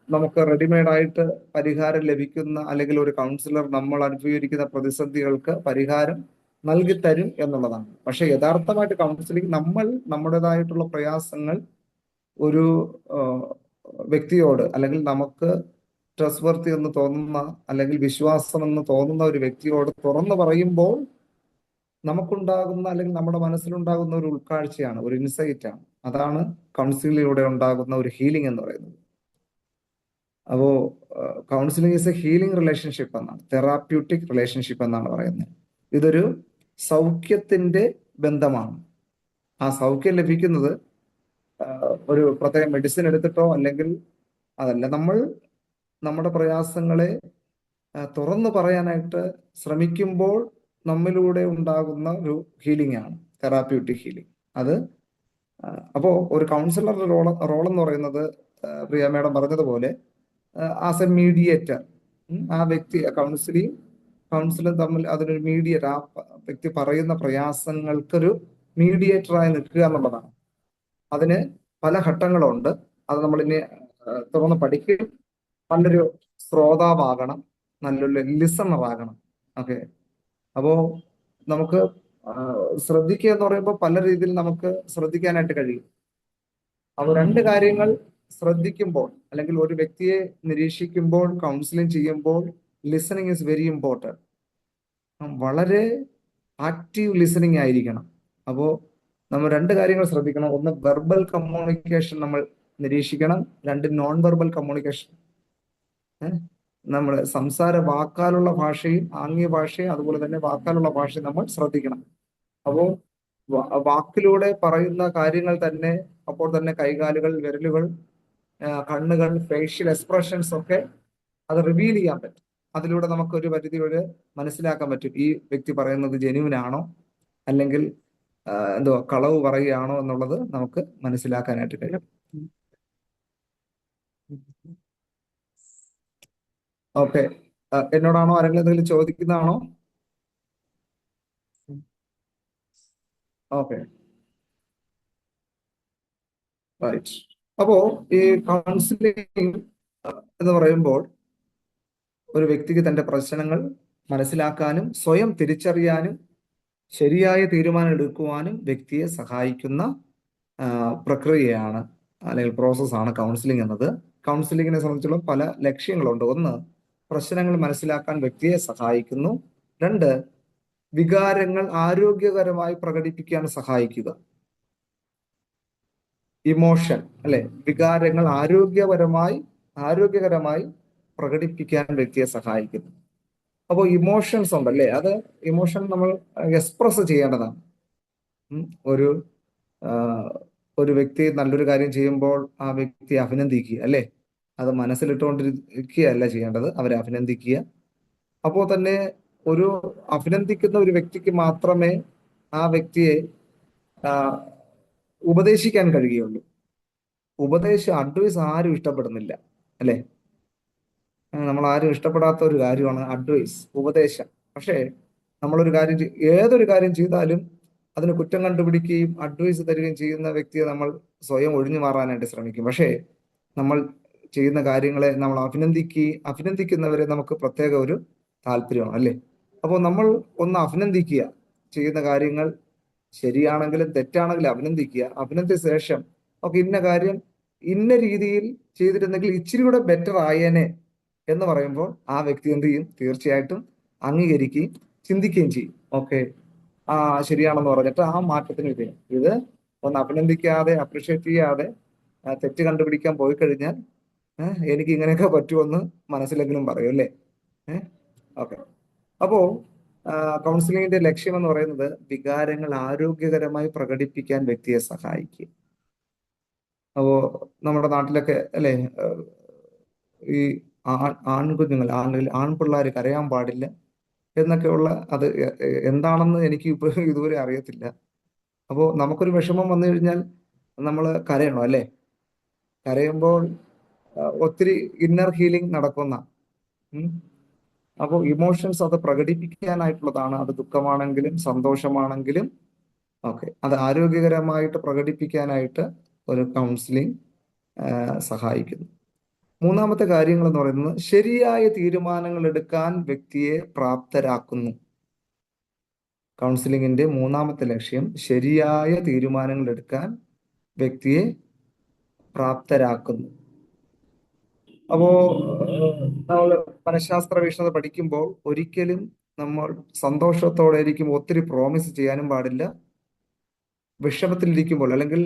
നമുക്ക് റെഡിമെയ്ഡ് ആയിട്ട് പരിഹാരം ലഭിക്കുന്ന, അല്ലെങ്കിൽ ഒരു കൗൺസിലർ നമ്മൾ അഭിമുഖീകരിക്കുന്ന പ്രതിസന്ധികൾക്ക് പരിഹാരം നൽകി തരും എന്നുള്ളതാണ്. പക്ഷെ യഥാർത്ഥമായിട്ട് കൗൺസിലിംഗ് നമ്മൾ നമ്മുടേതായിട്ടുള്ള പ്രയാസങ്ങൾ ഒരു വ്യക്തിയോട്, അല്ലെങ്കിൽ നമുക്ക് ട്രസ്റ്റ് വർത്തി എന്ന് തോന്നുന്ന, അല്ലെങ്കിൽ വിശ്വാസം എന്ന് തോന്നുന്ന ഒരു വ്യക്തിയോട് തുറന്നു പറയുമ്പോൾ നമുക്കുണ്ടാകുന്ന, അല്ലെങ്കിൽ നമ്മുടെ മനസ്സിലുണ്ടാകുന്ന ഒരു ഉൾക്കാഴ്ചയാണ്, ഒരു ഇൻസൈറ്റ് ആണ്. അതാണ് കൗൺസിലിങ്ങിലൂടെ ഉണ്ടാകുന്ന ഒരു ഹീലിംഗ് എന്ന് പറയുന്നത്. അപ്പോ counselling is A healing relationship എന്നാണ്, തെറാപ്യൂട്ടിക് റിലേഷൻഷിപ്പ് എന്നാണ് പറയുന്നത്. ഇതൊരു സൗഖ്യത്തിന്റെ ബന്ധമാണ്. ആ സൗഖ്യം ലഭിക്കുന്നത് ഒരു പ്രത്യേക മെഡിസിൻ എടുത്തിട്ടോ അല്ലെങ്കിൽ അതല്ല, നമ്മൾ നമ്മുടെ പ്രയാസങ്ങളെ തുറന്നു പറയാനായിട്ട് ശ്രമിക്കുമ്പോൾ നമ്മിലൂടെ ഉണ്ടാകുന്ന ഒരു ഹീലിംഗ് ആണ് തെറാപ്യൂട്ടിക് ഹീലിംഗ്. അത് അപ്പോ ഒരു കൗൺസിലറുടെ റോൾ എന്ന് പറയുന്നത്, പ്രിയ മേഡം പറഞ്ഞതുപോലെ, ആസ് എ മീഡിയേറ്റർ, ആ വ്യക്തി കൗൺസിലർ തമ്മിൽ അതിനൊരു മീഡിയേറ്റർ, ആ വ്യക്തി പറയുന്ന പ്രയാസങ്ങൾക്കൊരു മീഡിയേറ്ററായി നിൽക്കുക എന്നുള്ളതാണ്. അതിന് പല ഘട്ടങ്ങളുണ്ട്. അത് നമ്മളിനി തുറന്ന് പഠിക്കും. നല്ലൊരു ശ്രോതാവാകണം, നല്ലൊരു ലിസണർ ആകണം. ഓക്കെ, അപ്പോ നമുക്ക് ശ്രദ്ധിക്കുക എന്ന് പറയുമ്പോൾ പല രീതിയിൽ നമുക്ക് ശ്രദ്ധിക്കാനായിട്ട് കഴിയും. അപ്പോൾ രണ്ട് കാര്യങ്ങൾ ശ്രദ്ധിക്കുമ്പോൾ, അല്ലെങ്കിൽ ഒരു വ്യക്തിയെ നിരീക്ഷിക്കുമ്പോൾ, കൗൺസിലിംഗ് ചെയ്യുമ്പോൾ, ലിസണിങ് ഈസ് വെരി ഇമ്പോർട്ടൻറ്റ്. വളരെ ആക്റ്റീവ് ലിസണിങ് ആയിരിക്കണം. അപ്പോൾ നമ്മൾ രണ്ട് കാര്യങ്ങൾ ശ്രദ്ധിക്കണം. ഒന്ന്, വെർബൽ കമ്മ്യൂണിക്കേഷൻ നമ്മൾ നിരീക്ഷിക്കണം. രണ്ട്, നോൺ വെർബൽ കമ്മ്യൂണിക്കേഷൻ. നമ്മുടെ സംസാര വാക്കാലുള്ള ഭാഷയും ആംഗ്യ ഭാഷയും അതുപോലെ തന്നെ വാക്കാലുള്ള ഭാഷയും നമ്മൾ ശ്രദ്ധിക്കണം. അപ്പോൾ വാക്കിലൂടെ പറയുന്ന കാര്യങ്ങൾ തന്നെ അപ്പോൾ തന്നെ കൈകാലുകൾ, വിരലുകൾ, കണ്ണുകൾ, ഫേഷ്യൽ എക്സ്പ്രഷൻസ് ഒക്കെ അത് റിവീൽ ചെയ്യാൻ പറ്റും. അതിലൂടെ നമുക്ക് ഒരു പരിധി വരെ മനസ്സിലാക്കാൻ പറ്റും ഈ വ്യക്തി പറയുന്നത് ജെന്യൂൻ ആണോ അല്ലെങ്കിൽ കളവ് പറയുകയാണോ എന്നുള്ളത് നമുക്ക് മനസ്സിലാക്കാനായിട്ട് കഴിയും. ഓക്കെ, എന്നോടാണോ ആരെങ്കിലും എന്തെങ്കിലും ചോദിക്കുന്നതാണോ? Okay, right. അപ്പോ ഈ കൗൺസിലിംഗ് എന്ന് പറയുമ്പോൾ ഒരു വ്യക്തിക്ക് തന്റെ പ്രശ്നങ്ങൾ മനസ്സിലാക്കാനും സ്വയം തിരിച്ചറിയാനും ശരിയായ തീരുമാനം എടുക്കുവാനും വ്യക്തിയെ സഹായിക്കുന്ന പ്രക്രിയയാണ്, അല്ലെങ്കിൽ പ്രോസസ്സാണ് കൗൺസിലിംഗ് എന്നത്. കൗൺസിലിങ്ങിനെ സംബന്ധിച്ചുള്ള പല ലക്ഷ്യങ്ങളുണ്ട്. ഒന്ന്, പ്രശ്നങ്ങൾ മനസ്സിലാക്കാൻ വ്യക്തിയെ സഹായിക്കുന്നു. രണ്ട്, വികാരങ്ങൾ ആരോഗ്യകരമായി പ്രകടിപ്പിക്കാൻ സഹായിക്കുക. ഇമോഷൻ, അല്ലെ, വികാരങ്ങൾ ആരോഗ്യകരമായി പ്രകടിപ്പിക്കാൻ വ്യക്തിയെ സഹായിക്കുന്നു. അപ്പോൾ ഇമോഷൻസ് ഉണ്ടല്ലേ, അത് ഇമോഷൻ നമ്മൾ എക്സ്പ്രസ് ചെയ്യേണ്ടതാണ്. ഒരു വ്യക്തി നല്ലൊരു കാര്യം ചെയ്യുമ്പോൾ ആ വ്യക്തി അഭിനന്ദിക്കുക, അല്ലെ, അത് മനസ്സിലിട്ടുകൊണ്ടിരിക്കുകയല്ല ചെയ്യേണ്ടത്, അവരെ അഭിനന്ദിക്കുക. അപ്പോൾ തന്നെ ഒരു അഭിനന്ദിക്കുന്ന ഒരു വ്യക്തിക്ക് മാത്രമേ ആ വ്യക്തിയെ ഉപദേശിക്കാൻ കഴിയുള്ളൂ. അഡ്വൈസ് ആരും ഇഷ്ടപ്പെടുന്നില്ല, അല്ലെ. നമ്മൾ ആരും ഇഷ്ടപ്പെടാത്ത ഒരു കാര്യമാണ് അഡ്വൈസ്, ഉപദേശം. പക്ഷേ നമ്മളൊരു കാര്യം ഏതൊരു കാര്യം ചെയ്താലും അതിന് കുറ്റം കണ്ടുപിടിക്കുകയും അഡ്വൈസ് തരികയും ചെയ്യുന്ന വ്യക്തിയെ നമ്മൾ സ്വയം ഒഴിഞ്ഞു മാറാനായിട്ട് ശ്രമിക്കും. പക്ഷേ നമ്മൾ ചെയ്യുന്ന കാര്യങ്ങളെ നമ്മൾ അഭിനന്ദിക്കുന്നവരെ നമുക്ക് പ്രത്യേക ഒരു താല്പര്യമാണ്, അല്ലേ? അപ്പോൾ നമ്മൾ ഒന്ന് അഭിനന്ദിക്കുക, ചെയ്യുന്ന കാര്യങ്ങൾ ശരിയാണെങ്കിലും തെറ്റാണെങ്കിലും അഭിനന്ദിക്കുക. അഭിനന്ദിച്ച ശേഷം നമുക്ക് ഇന്ന കാര്യം ഇന്ന രീതിയിൽ ചെയ്തിരുന്നെങ്കിൽ ഇച്ചിരി കൂടെ ബെറ്റർ ആയേനെ എന്ന് പറയുമ്പോൾ ആ വ്യക്തി എന്ത് ചെയ്യും? തീർച്ചയായിട്ടും അംഗീകരിക്കുകയും ചിന്തിക്കുകയും ചെയ്യും. ഓക്കെ, ആ ശരിയാണെന്ന് പറഞ്ഞിട്ട് ആ മാറ്റത്തിന് ഇത് ചെയ്യും. ഇത് ഒന്ന് അഭിനന്ദിക്കാതെ അപ്രിഷ്യേറ്റ് ചെയ്യാതെ തെറ്റ് കണ്ടുപിടിക്കാൻ പോയി കഴിഞ്ഞാൽ എനിക്ക് ഇങ്ങനെയൊക്കെ പറ്റുമെന്ന് മനസ്സിലെങ്കിലും പറയും, അല്ലേ? ഓക്കെ. അപ്പോ കൗൺസിലിങ്ങിന്റെ ലക്ഷ്യം എന്ന് പറയുന്നത് വികാരങ്ങൾ ആരോഗ്യകരമായി പ്രകടിപ്പിക്കാൻ വ്യക്തിയെ സഹായിക്കുക. അപ്പോ നമ്മുടെ നാട്ടിലൊക്കെ, അല്ലെ, ഈ ആൺകുഞ്ഞുങ്ങൾ, ആൺപിള്ളേർ കരയാൻ പാടില്ല എന്നൊക്കെയുള്ള അത് എന്താണെന്ന് എനിക്ക് ഇപ്പൊ ഇതുവരെ അറിയത്തില്ല. അപ്പോൾ നമുക്കൊരു വിഷമം വന്നു കഴിഞ്ഞാൽ നമ്മൾ കരയണം, അല്ലേ? കരയുമ്പോൾ ഒത്തിരി ഇന്നർ ഹീലിംഗ് നടക്കുന്ന. അപ്പോൾ ഇമോഷൻസ് അത് പ്രകടിപ്പിക്കാനായിട്ടുള്ളതാണ്. അത് ദുഃഖമാണെങ്കിലും സന്തോഷമാണെങ്കിലും ഓക്കെ, അത് ആരോഗ്യകരമായിട്ട് പ്രകടിപ്പിക്കാനായിട്ട് ഒരു കൗൺസിലിംഗ് സഹായിക്കുന്നു. മൂന്നാമത്തെ കാര്യങ്ങൾ എന്ന് പറയുന്നത് ശരിയായ തീരുമാനങ്ങൾ എടുക്കാൻ വ്യക്തിയെ പ്രാപ്തരാക്കുന്നു. കൗൺസിലിങ്ങിന്റെ മൂന്നാമത്തെ ലക്ഷ്യം ശരിയായ തീരുമാനങ്ങൾ എടുക്കാൻ വ്യക്തിയെ പ്രാപ്തരാക്കുന്നു. അപ്പോ നമ്മൾ മനഃശാസ്ത്ര വീക്ഷണത പഠിക്കുമ്പോൾ ഒരിക്കലും നമ്മൾ സന്തോഷത്തോടെ ഇരിക്കുമ്പോൾ ഒത്തിരി പ്രോമിസ് ചെയ്യാനും പാടില്ല. വിഷമത്തിലിരിക്കുമ്പോൾ അല്ലെങ്കിൽ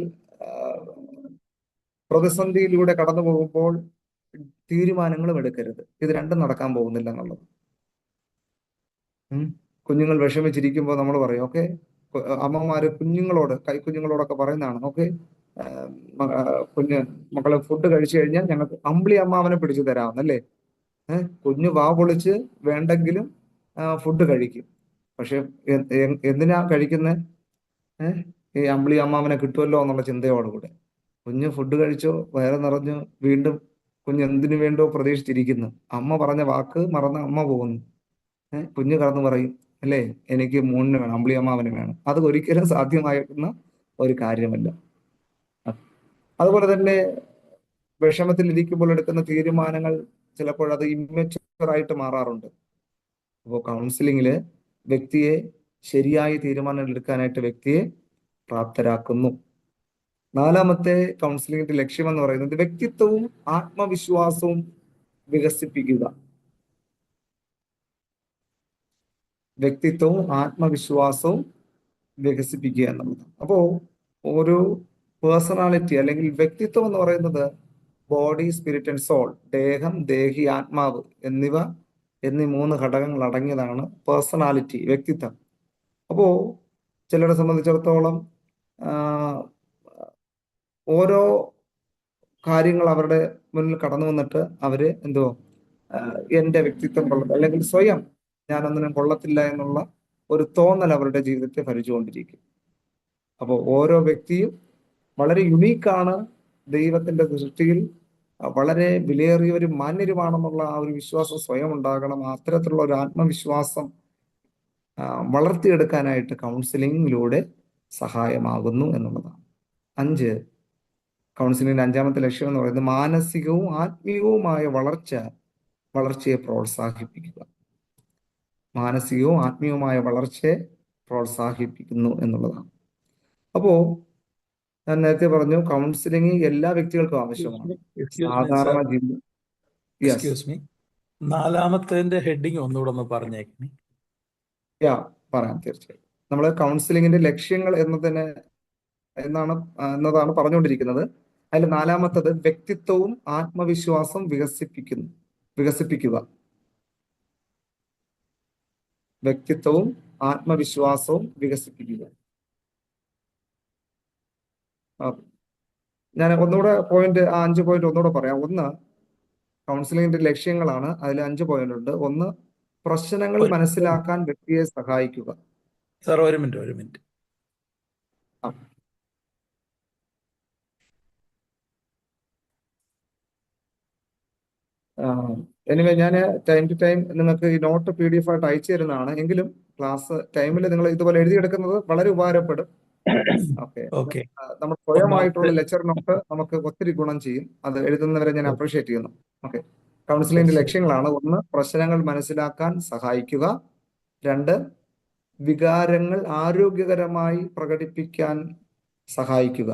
പ്രതിസന്ധിയിലൂടെ കടന്നു പോകുമ്പോൾ തീരുമാനങ്ങളും എടുക്കരുത്. ഇത് രണ്ടും നടക്കാൻ പോകുന്നില്ല എന്നുള്ളത്. കുഞ്ഞുങ്ങൾ വിഷമിച്ചിരിക്കുമ്പോൾ നമ്മൾ പറയും, ഓക്കെ, അമ്മമാര് കൈക്കുഞ്ഞുങ്ങളോടൊക്കെ പറയുന്നതാണ്, ഓക്കെ, മക്കളെ ഫുഡ് കഴിച്ചു കഴിഞ്ഞാൽ ഞങ്ങൾക്ക് അമ്പിളി അമ്മാവനെ പിടിച്ചു തരാമെന്നല്ലേ. കുഞ്ഞു വാ പൊളിച്ച് വേണ്ടെങ്കിലും ഫുഡ് കഴിക്കും. പക്ഷെ എന്തിനാ കഴിക്കുന്നത്? ഈ അമ്പിളി അമ്മാവനെ കിട്ടുമല്ലോ എന്നുള്ള ചിന്തയോടുകൂടെ. കുഞ്ഞ് ഫുഡ് കഴിച്ചോ, വയറ് നിറഞ്ഞു, വീണ്ടും കുഞ്ഞ് എന്തിനു വേണ്ടോ പ്രതീക്ഷിച്ചിരിക്കുന്നു. അമ്മ പറഞ്ഞ വാക്ക് മറന്ന് അമ്മ പോകുന്നു. കുഞ്ഞ് കടന്നു പറയും, അല്ലേ, എനിക്ക് മൂന്നിന് വേണം, അമ്പിളി അമ്മാവന് വേണം. അത് ഒരിക്കലും സാധ്യമായിരുന്ന ഒരു കാര്യമല്ല. അതുപോലെ തന്നെ വിഷമത്തിൽ ഇരിക്കുമ്പോൾ എടുക്കുന്ന തീരുമാനങ്ങൾ ചിലപ്പോൾ അത് ഇമ്മച്ചുവർ ആയിട്ട് മാറാറുണ്ട്. അപ്പോൾ കൗൺസിലിങ്ങില് വ്യക്തിയെ ശരിയായ തീരുമാനങ്ങൾ എടുക്കാനായിട്ട് വ്യക്തിയെ പ്രാപ്തരാക്കുന്നു. നാലാമത്തെ കൗൺസിലിങ്ങിന്റെ ലക്ഷ്യം എന്ന് പറയുന്നത് വ്യക്തിത്വവും ആത്മവിശ്വാസവും വികസിപ്പിക്കുക. വ്യക്തിത്വവും ആത്മവിശ്വാസവും വികസിപ്പിക്കുക എന്നുള്ളത്. അപ്പോ ഒരു പേഴ്സണാലിറ്റി അല്ലെങ്കിൽ വ്യക്തിത്വം എന്ന് പറയുന്നത് ബോഡി, സ്പിരിറ്റ് ആൻഡ് സോൾ, ദേഹം, ദേഹി, ആത്മാവ് എന്നീ 3 ഘടകങ്ങൾ അടങ്ങിയതാണ് പേഴ്സണാലിറ്റി, വ്യക്തിത്വം. അപ്പോ ചിലരെ സംബന്ധിച്ചിടത്തോളം ഓരോ കാര്യങ്ങൾ അവരുടെ മുന്നിൽ കടന്നു വന്നിട്ട് അവര് എന്റെ വ്യക്തിത്വം കൊള്ളത് അല്ലെങ്കിൽ സ്വയം ഞാനൊന്നിനും കൊള്ളത്തില്ല എന്നുള്ള ഒരു തോന്നൽ അവരുടെ ജീവിതത്തെ ഭരിച്ചുകൊണ്ടിരിക്കും. അപ്പോൾ ഓരോ വ്യക്തിയും വളരെ യുണീക്കാണ്, ദൈവത്തിന്റെ ദൃഷ്ടിയിൽ വളരെ വിലയേറിയവരും മാന്യരുമാണെന്നുള്ള ആ ഒരു വിശ്വാസം സ്വയം ഉണ്ടാകണം. അത്തരത്തിലുള്ള ഒരു ആത്മവിശ്വാസം വളർത്തിയെടുക്കാനായിട്ട് കൗൺസിലിങ്ങിലൂടെ സഹായമാകുന്നു എന്നുള്ളതാണ്. 5, കൗൺസിലിങ്ങിന്റെ 5ാമത്തെ ലക്ഷ്യം എന്ന് പറയുന്നത് മാനസികവും ആത്മീയവുമായ വളർച്ചയെ പ്രോത്സാഹിപ്പിക്കുക. മാനസികവും ആത്മീയവുമായ വളർച്ചയെ പ്രോത്സാഹിപ്പിക്കുന്നു എന്നുള്ളതാണ്. അപ്പോ ഞാൻ നേരത്തെ പറഞ്ഞു, കൗൺസിലിംഗ് എല്ലാ വ്യക്തികൾക്കും ആവശ്യമാണ്. സാധാരണ ജീവിതം. എക്സ്ക്യൂസ് മീ, 4ാമത്തെ ഹെഡിങ് ഒന്നുകൂടെ ഒന്ന് പറഞ്ഞേക്കണേ. പറയാം, തീർച്ചയായും. നമ്മൾ കൗൺസിലിങ്ങിന്റെ ലക്ഷ്യങ്ങൾ എന്നതാണ് പറഞ്ഞുകൊണ്ടിരിക്കുന്നത്. അതിൽ 4ാമത്തത് വ്യക്തിത്വവും ആത്മവിശ്വാസവും വികസിപ്പിക്കുക. വ്യക്തിത്വവും ആത്മവിശ്വാസവും വികസിപ്പിക്കുക. ഞാൻ ഒന്നുകൂടെ 5 പോയിന്റ് ഒന്നുകൂടെ പറയാം. 1, കൗൺസിലിങ്ങിന്റെ ലക്ഷ്യങ്ങളാണ്. അതിൽ 5 പോയിന്റ് ഉണ്ട്. 1, പ്രശ്നങ്ങൾ മനസ്സിലാക്കാൻ വ്യക്തിയെ സഹായിക്കുക. സാർ ഒരു മിനിറ്റ്. എനിവേ ഞാൻ ടൈം ടു ടൈം നിങ്ങൾക്ക് ഈ നോട്ട് PDF ആയിട്ട് അയച്ചു തരുന്നതാണ്. എങ്കിലും ക്ലാസ് ടൈമിൽ നിങ്ങൾ ഇതുപോലെ എഴുതിയെടുക്കുന്നത് വളരെ ഉപകാരപ്പെടും. Okay, okay. നമ്മൾ ഒന്നാമത്തെ സ്വയമായിട്ടുള്ള ലെക്ചർ നോട്ട് നമുക്ക് ഒത്തിരി ഗുണം ചെയ്യും. അത് എഴുതുന്നവരെ ഞാൻ അപ്രീഷിയേറ്റ് ചെയ്യുന്നു. ഓക്കെ, കൗൺസിലിംഗിന്റെ ലക്ഷ്യങ്ങളാണ്: 1, പ്രശ്നങ്ങൾ മനസ്സിലാക്കാൻ സഹായിക്കുക; 2, വികാരങ്ങൾ ആരോഗ്യകരമായി പ്രകടിപ്പിക്കാൻ സഹായിക്കുക.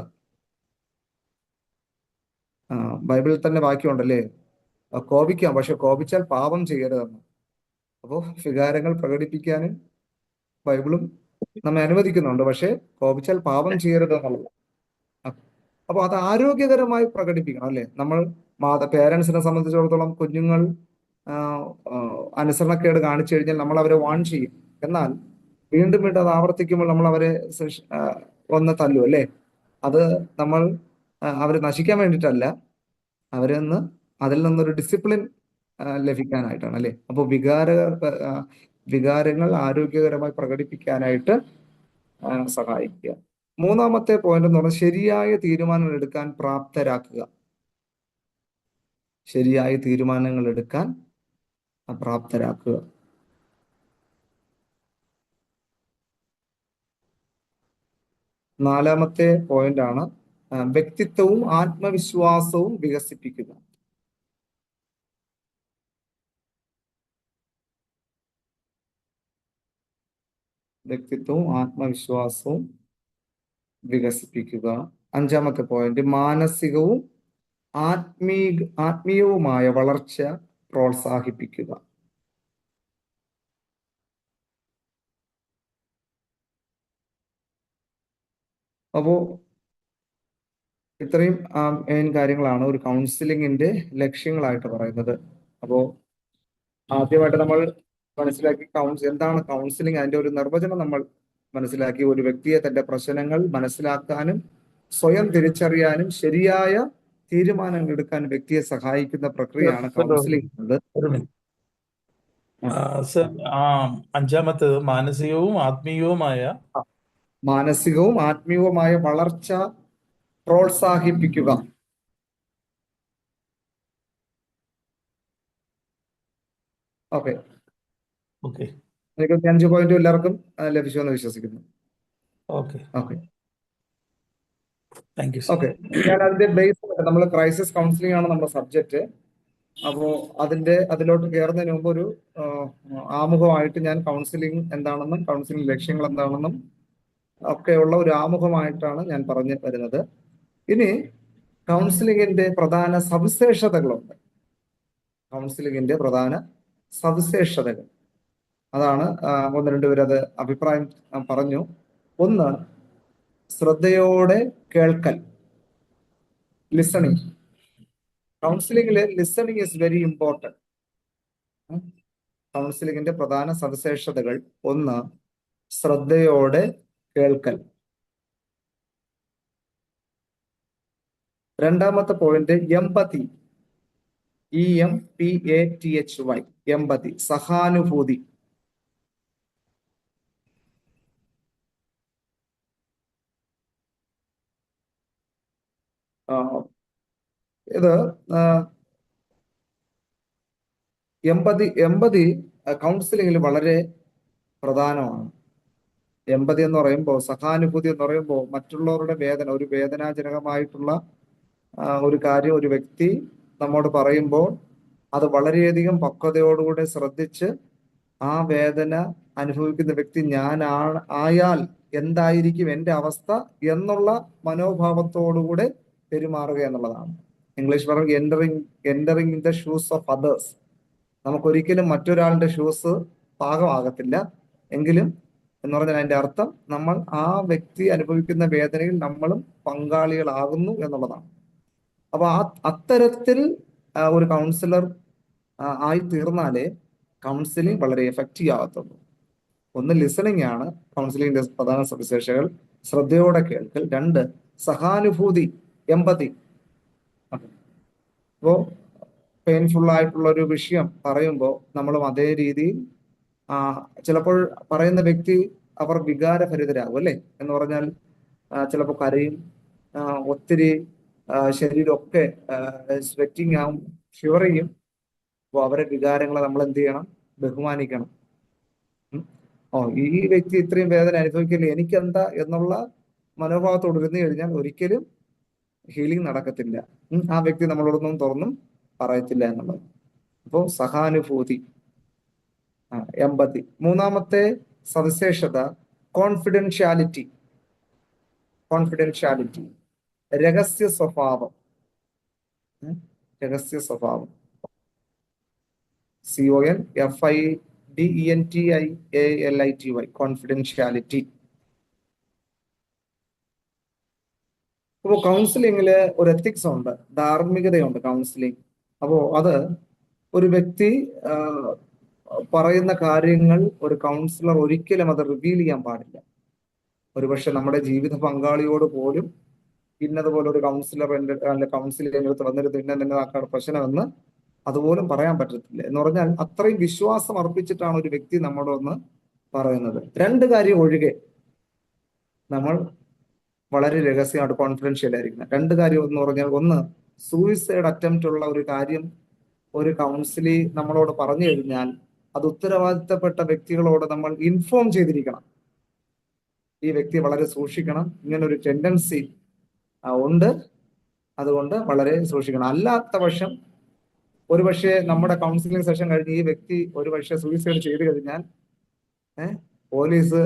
ബൈബിളിൽ തന്നെ വാക്യമുണ്ടല്ലേ, കോപിക്കാം, പക്ഷെ കോപിച്ചാൽ പാപം ചെയ്യരുതെന്ന്. അപ്പോൾ വികാരങ്ങൾ പ്രകടിപ്പിക്കാനും ബൈബിളും നമ്മെ അനുവദിക്കുന്നുണ്ട്, പക്ഷെ കോപിച്ചാൽ പാപം ചെയ്യരുത് എന്നുള്ളത്. അപ്പോൾ അത് ആരോഗ്യകരമായി പ്രകടിപ്പിക്കണം അല്ലേ. നമ്മൾ പേരൻസിനെ സംബന്ധിച്ചിടത്തോളം കുഞ്ഞുങ്ങൾ അനുസരണക്കേട് കാണിച്ചു കഴിഞ്ഞാൽ നമ്മൾ അവരെ വാൺ ചെയ്യും. എന്നാൽ വീണ്ടും വീണ്ടും അത് ആവർത്തിക്കുമ്പോൾ നമ്മൾ അവരെ ഒന്ന് തല്ലും അല്ലേ. അത് നമ്മൾ അവരെ നശിക്കാൻ വേണ്ടിയിട്ടല്ല, അതിൽ നിന്നൊരു ഡിസിപ്ലിൻ ലഭിക്കാനായിട്ടാണ് അല്ലേ. അപ്പോൾ വികാരങ്ങൾ ആരോഗ്യകരമായി പ്രകടിപ്പിക്കാനായിട്ട് സഹായിക്കുക. 3-ാമത്തെ പോയിന്റ് എന്ന് പറഞ്ഞാൽ ശരിയായ തീരുമാനങ്ങൾ എടുക്കാൻ പ്രാപ്തരാക്കുക. ശരിയായ തീരുമാനങ്ങൾ എടുക്കാൻ പ്രാപ്തരാക്കുക. 4-ാമത്തെ പോയിന്റ് ആണ് വ്യക്തിത്വവും ആത്മവിശ്വാസവും വികസിപ്പിക്കുക. വ്യക്തിത്വവും ആത്മവിശ്വാസവും വികസിപ്പിക്കുക. 5-ാമത്തെ പോയിന്റ് മാനസികവും ആത്മീയവുമായ വളർച്ച പ്രോത്സാഹിപ്പിക്കുക. അപ്പോ ഇത്രയും മെയിൻ കാര്യങ്ങളാണ് ഒരു കൗൺസിലിങ്ങിന്റെ ലക്ഷ്യങ്ങളായിട്ട് പറയുന്നത്. അപ്പോ ആദ്യമായിട്ട് നമ്മൾ മനസ്സിലാക്കി എന്താണ് കൗൺസിലിംഗ്, അതിന്റെ ഒരു നിർവചനം നമ്മൾ മനസ്സിലാക്കി. ഒരു വ്യക്തിയെ തന്റെ പ്രശ്നങ്ങൾ മനസ്സിലാക്കാനും സ്വയം തിരിച്ചറിയാനും ശരിയായ തീരുമാനങ്ങൾ എടുക്കാൻ വ്യക്തിയെ സഹായിക്കുന്ന പ്രക്രിയയാണ് കൗൺസിലിംഗ് എന്നത്. സർ, 5-ാമത്തേത് മാനസികവും ആത്മീയവുമായ വളർച്ച പ്രോത്സാഹിപ്പിക്കുക. ഓക്കെ, എനിക്ക് 5 പോയിന്റ് എല്ലാവർക്കും ലഭിച്ചു എന്ന് വിശ്വസിക്കുന്നു. ഓക്കെ, ഞാൻ അതിന്റെ ബേസ് നമ്മൾ ക്രൈസിസ് കൗൺസിലിംഗ് ആണ് നമ്മുടെ സബ്ജക്റ്റ്. അപ്പോൾ അതിലോട്ട് കയറുന്നതിന് മുമ്പ് ഒരു ആമുഖമായിട്ട് ഞാൻ കൗൺസിലിംഗ് എന്താണെന്നും കൗൺസിലിംഗ് ലക്ഷ്യങ്ങൾ എന്താണെന്നും ഒക്കെയുള്ള ഒരു ആമുഖമായിട്ടാണ് ഞാൻ പറഞ്ഞു വരുന്നത്. ഇനി കൗൺസിലിംഗിന്റെ പ്രധാന സവിശേഷതകളുണ്ട്. അതാണ് 1-2 പേര് അത് അഭിപ്രായം പറഞ്ഞു. 1, ശ്രദ്ധയോടെ കേൾക്കൽ, ലിസണിങ്. കൗൺസിലിംഗില് ലിസണിങ് ഈസ് വെരി ഇമ്പോർട്ടൻറ്റ്. കൗൺസിലിംഗിന്റെ പ്രധാന സവിശേഷതകൾ: 1, ശ്രദ്ധയോടെ കേൾക്കൽ. 2-ാമത്തെ പോയിന്റ് എംപതി, EMPATHY, എംപതി, സഹാനുഭൂതി. ഇത് എംപതി കൗൺസിലിംഗിൽ വളരെ പ്രധാനമാണ്. എംപതി എന്ന് പറയുമ്പോൾ, സഹാനുഭൂതി എന്ന് പറയുമ്പോൾ മറ്റുള്ളവരുടെ വേദന, ഒരു വേദനാജനകമായിട്ടുള്ള ഒരു കാര്യം ഒരു വ്യക്തി നമ്മോട് പറയുമ്പോൾ അത് വളരെയധികം പക്വതയോടുകൂടെ ശ്രദ്ധിച്ച് ആ വേദന അനുഭവിക്കുന്ന വ്യക്തി ആയാൽ എന്തായിരിക്കും എൻ്റെ അവസ്ഥ എന്നുള്ള മനോഭാവത്തോടുകൂടെ പെരുമാറുക എന്നുള്ളതാണ്. ഇംഗ്ലീഷ് പറയുന്നത് entering in the shoes of others. നമുക്കൊരിക്കലും മറ്റൊരാളുടെ ഷൂസ് പാകമാകത്തില്ല. എങ്കിലും എന്ന് പറഞ്ഞാൽ അതിന്റെ അർത്ഥം നമ്മൾ ആ വ്യക്തി അനുഭവിക്കുന്ന വേദനയിൽ നമ്മളും പങ്കാളികളാകുന്നു എന്നുള്ളതാണ്. അപ്പൊ അത്തരത്തിൽ ഒരു കൗൺസിലർ ആയി തീർന്നാലേ കൗൺസിലിംഗ് വളരെ എഫക്റ്റീവ് ആകത്തുള്ളൂ. 1, ലിസണിങ് ആണ് കൗൺസിലിംഗിന്റെ പ്രധാന സവിശേഷതകൾ. ശ്രദ്ധയോടെ കേൾക്കൽ. 2, സഹാനുഭൂതി, എംപതി. അപ്പോൾ പെയിൻഫുൾ ആയിട്ടുള്ള ഒരു വിഷയം പറയുമ്പോൾ നമ്മളും അതേ രീതിയിൽ ചിലപ്പോൾ പറയുന്ന വ്യക്തി അവർ വികാരഭരിതരാകും അല്ലേ. എന്ന് പറഞ്ഞാൽ ചിലപ്പോൾ കരയും, ഒത്തിരി ശരീരമൊക്കെ സ്വെറ്റിംഗ് ആവും, ഷിവർ ചെയ്യും. അപ്പോൾ അവരെ വികാരങ്ങളെ നമ്മൾ എന്ത് ചെയ്യണം? ബഹുമാനിക്കണം. ഈ വ്യക്തി ഇത്രയും വേദന അനുഭവിക്കില്ല, എനിക്കെന്താ എന്നുള്ള മനോഭാവത്തോട് ഇരുന്ന് കഴിഞ്ഞാൽ ഒരിക്കലും ഹീലിംഗ് നടക്കത്തില്ല. ആ വ്യക്തി നമ്മളോടൊന്നും തുറന്നും പറയത്തില്ല എന്നുള്ളത്. അപ്പോൾ സഹാനുഭൂതി, എമ്പതി. മൂന്നാമത്തെ സവിശേഷത കോൺഫിഡൻഷ്യാലിറ്റി. കോൺഫിഡൻഷ്യാലിറ്റി, രഹസ്യ സ്വഭാവം. രഹസ്യ സ്വഭാവം, CONFIDENTIALITY, കോൺഫിഡൻഷ്യാലിറ്റി. അപ്പോൾ കൗൺസിലിങ്ങില് ഒരു എത്തിക്സ് ഉണ്ട്, ധാർമ്മികതയുണ്ട് കൗൺസിലിംഗ്. അപ്പോൾ അത് ഒരു വ്യക്തി പറയുന്ന കാര്യങ്ങൾ ഒരു കൗൺസിലർ ഒരിക്കലും അത് റിവീൽ ചെയ്യാൻ പാടില്ല. ഒരുപക്ഷെ നമ്മുടെ ജീവിത പങ്കാളിയോട് പോലും ഇന്നതുപോലെ ഒരു കൗൺസിലർ കൗൺസിലിംഗ് അടുത്ത് വന്നിരുന്നു ഇന്നതാക്കാണ് പ്രശ്നമെന്ന് അതുപോലും പറയാൻ പറ്റത്തില്ല. എന്ന് പറഞ്ഞാൽ അത്രയും വിശ്വാസം അർപ്പിച്ചിട്ടാണ് ഒരു വ്യക്തി നമ്മളൊന്ന് പറയുന്നത്. രണ്ട് കാര്യം ഒഴികെ നമ്മൾ വളരെ രഹസ്യമായിട്ട് കോൺഫിഡൻഷ്യൽ ആയിരിക്കണം. രണ്ട് കാര്യം എന്ന് പറഞ്ഞാൽ, ഒന്ന്, സൂയിസൈഡ് അറ്റംപ്റ്റ് ഉള്ള ഒരു കാര്യം ഒരു കൗൺസിലി നമ്മളോട് പറഞ്ഞു കഴിഞ്ഞാൽ അത് ഉത്തരവാദിത്തപ്പെട്ട വ്യക്തികളോട് നമ്മൾ ഇൻഫോം ചെയ്തിരിക്കണം. ഈ വ്യക്തി വളരെ സൂക്ഷിക്കണം, ഇങ്ങനെ ഒരു ടെൻഡൻസി ഉണ്ട്, അതുകൊണ്ട് വളരെ സൂക്ഷിക്കണം. അല്ലാത്ത പക്ഷം ഒരുപക്ഷെ നമ്മുടെ കൗൺസിലിംഗ് സെഷൻ കഴിഞ്ഞ് ഈ വ്യക്തി ഒരുപക്ഷെ സൂയിസൈഡ് ചെയ്ത് കഴിഞ്ഞാൽ പോലീസ്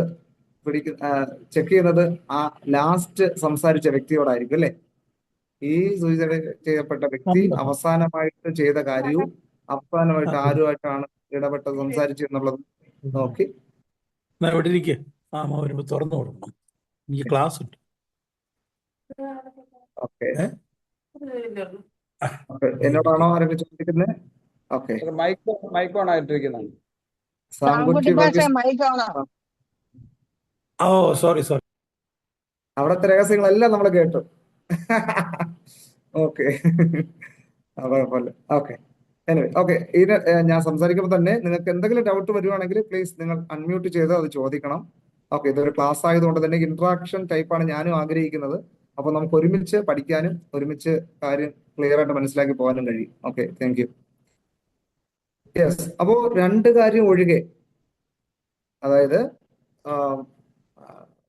ചെക്ക് ചെയ്യുന്നത് ആ ലാസ്റ്റ് സംസാരിച്ച വ്യക്തിയോടായിരിക്കും, അല്ലെ? ഈ സൂയിസൈഡ് ചെയ്യപ്പെട്ട വ്യക്തി അവസാനമായിട്ട് ചെയ്ത കാര്യവും അവസാനമായിട്ട് ആരുമായിട്ടാണ് ഇടപെട്ട് സംസാരിച്ചു എന്നുള്ളത് നോക്കി ഇവിടെ ഇരിക്കുക. വരുമ്പോ തുറന്നു കൊടുക്കണം, എനിക്ക് ക്ലാസ് ഉണ്ട്. ഓക്കെ, എന്നോടാണോ ആരെങ്കിലും ചോദിക്കുന്നത്? ഓക്കെ, മൈക്ക് ഓൺ ആയിട്ടിരിക്കുന്നതാണ്. സാങ്കുട്ടി ഓ സോറി. അവിടുത്തെ രഹസ്യങ്ങളെല്ലാം നമ്മൾ കേട്ടു. ഓക്കെ, കുഴപ്പമില്ല. Okay, anyway, okay. ഇത് ഞാൻ സംസാരിക്കുമ്പോൾ തന്നെ നിങ്ങൾക്ക് എന്തെങ്കിലും ഡൗട്ട് വരുവാണെങ്കിൽ പ്ലീസ് നിങ്ങൾ അൺമ്യൂട്ട് ചെയ്ത് അത് ചോദിക്കണം. ഓക്കെ, ഇതൊരു ക്ലാസ് ആയതുകൊണ്ട് തന്നെ ഇന്ററാക്ഷൻ ടൈപ്പാണ് ഞാനും ആഗ്രഹിക്കുന്നത്. അപ്പോൾ നമുക്ക് ഒരുമിച്ച് പഠിക്കാനും ഒരുമിച്ച് കാര്യം ക്ലിയർ ആയിട്ട് മനസ്സിലാക്കി പോകാനും കഴിയും. Okay, thank you. യെസ്, അപ്പോൾ രണ്ട് കാര്യം ഒഴികെ, അതായത്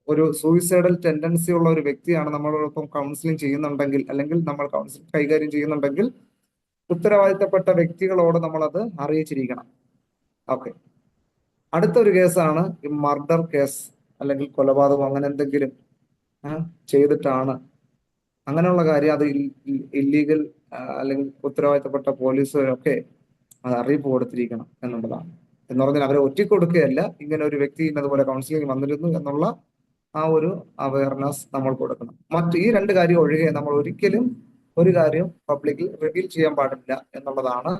ഒരു സൂയിസൈഡൽ ടെൻഡൻസി ഉള്ള ഒരു വ്യക്തിയാണ് നമ്മളോടൊപ്പം കൗൺസിലിംഗ് ചെയ്യുന്നുണ്ടെങ്കിൽ, അല്ലെങ്കിൽ നമ്മൾ കൗൺസിലിംഗ് കൈകാര്യം ചെയ്യുന്നുണ്ടെങ്കിൽ ഉത്തരവാദിത്തപ്പെട്ട വ്യക്തികളോട് നമ്മളത് അറിയിച്ചിരിക്കണം. ഓക്കെ, അടുത്തൊരു കേസാണ് ഈ മർഡർ കേസ്, അല്ലെങ്കിൽ കൊലപാതകം അങ്ങനെ എന്തെങ്കിലും ചെയ്തിട്ടാണ്, അങ്ങനെയുള്ള കാര്യം അത് ഇല്ലീഗൽ അല്ലെങ്കിൽ ഉത്തരവാദിത്തപ്പെട്ട പോലീസുകാരൊക്കെ അത് അറിയിപ്പ് കൊടുത്തിരിക്കണം എന്നുള്ളതാണ്. എന്ന് പറഞ്ഞാൽ അവരെ ഒറ്റിക്കൊടുക്കുകയല്ല, ഇങ്ങനെ ഒരു വ്യക്തി ഇന്നതുപോലെ കൗൺസിലിംഗ് വന്നിരുന്നു എന്നുള്ള ആ ഒരു അവയർനെസ് നമ്മൾ കൊടുക്കണം. ഈ രണ്ട് കാര്യം ഒഴികെ നമ്മൾ ഒരിക്കലും ഒരു കാര്യം പബ്ലിക്കിൽ റിവീൽ ചെയ്യാൻ പാടില്ല എന്നുള്ളതാണ്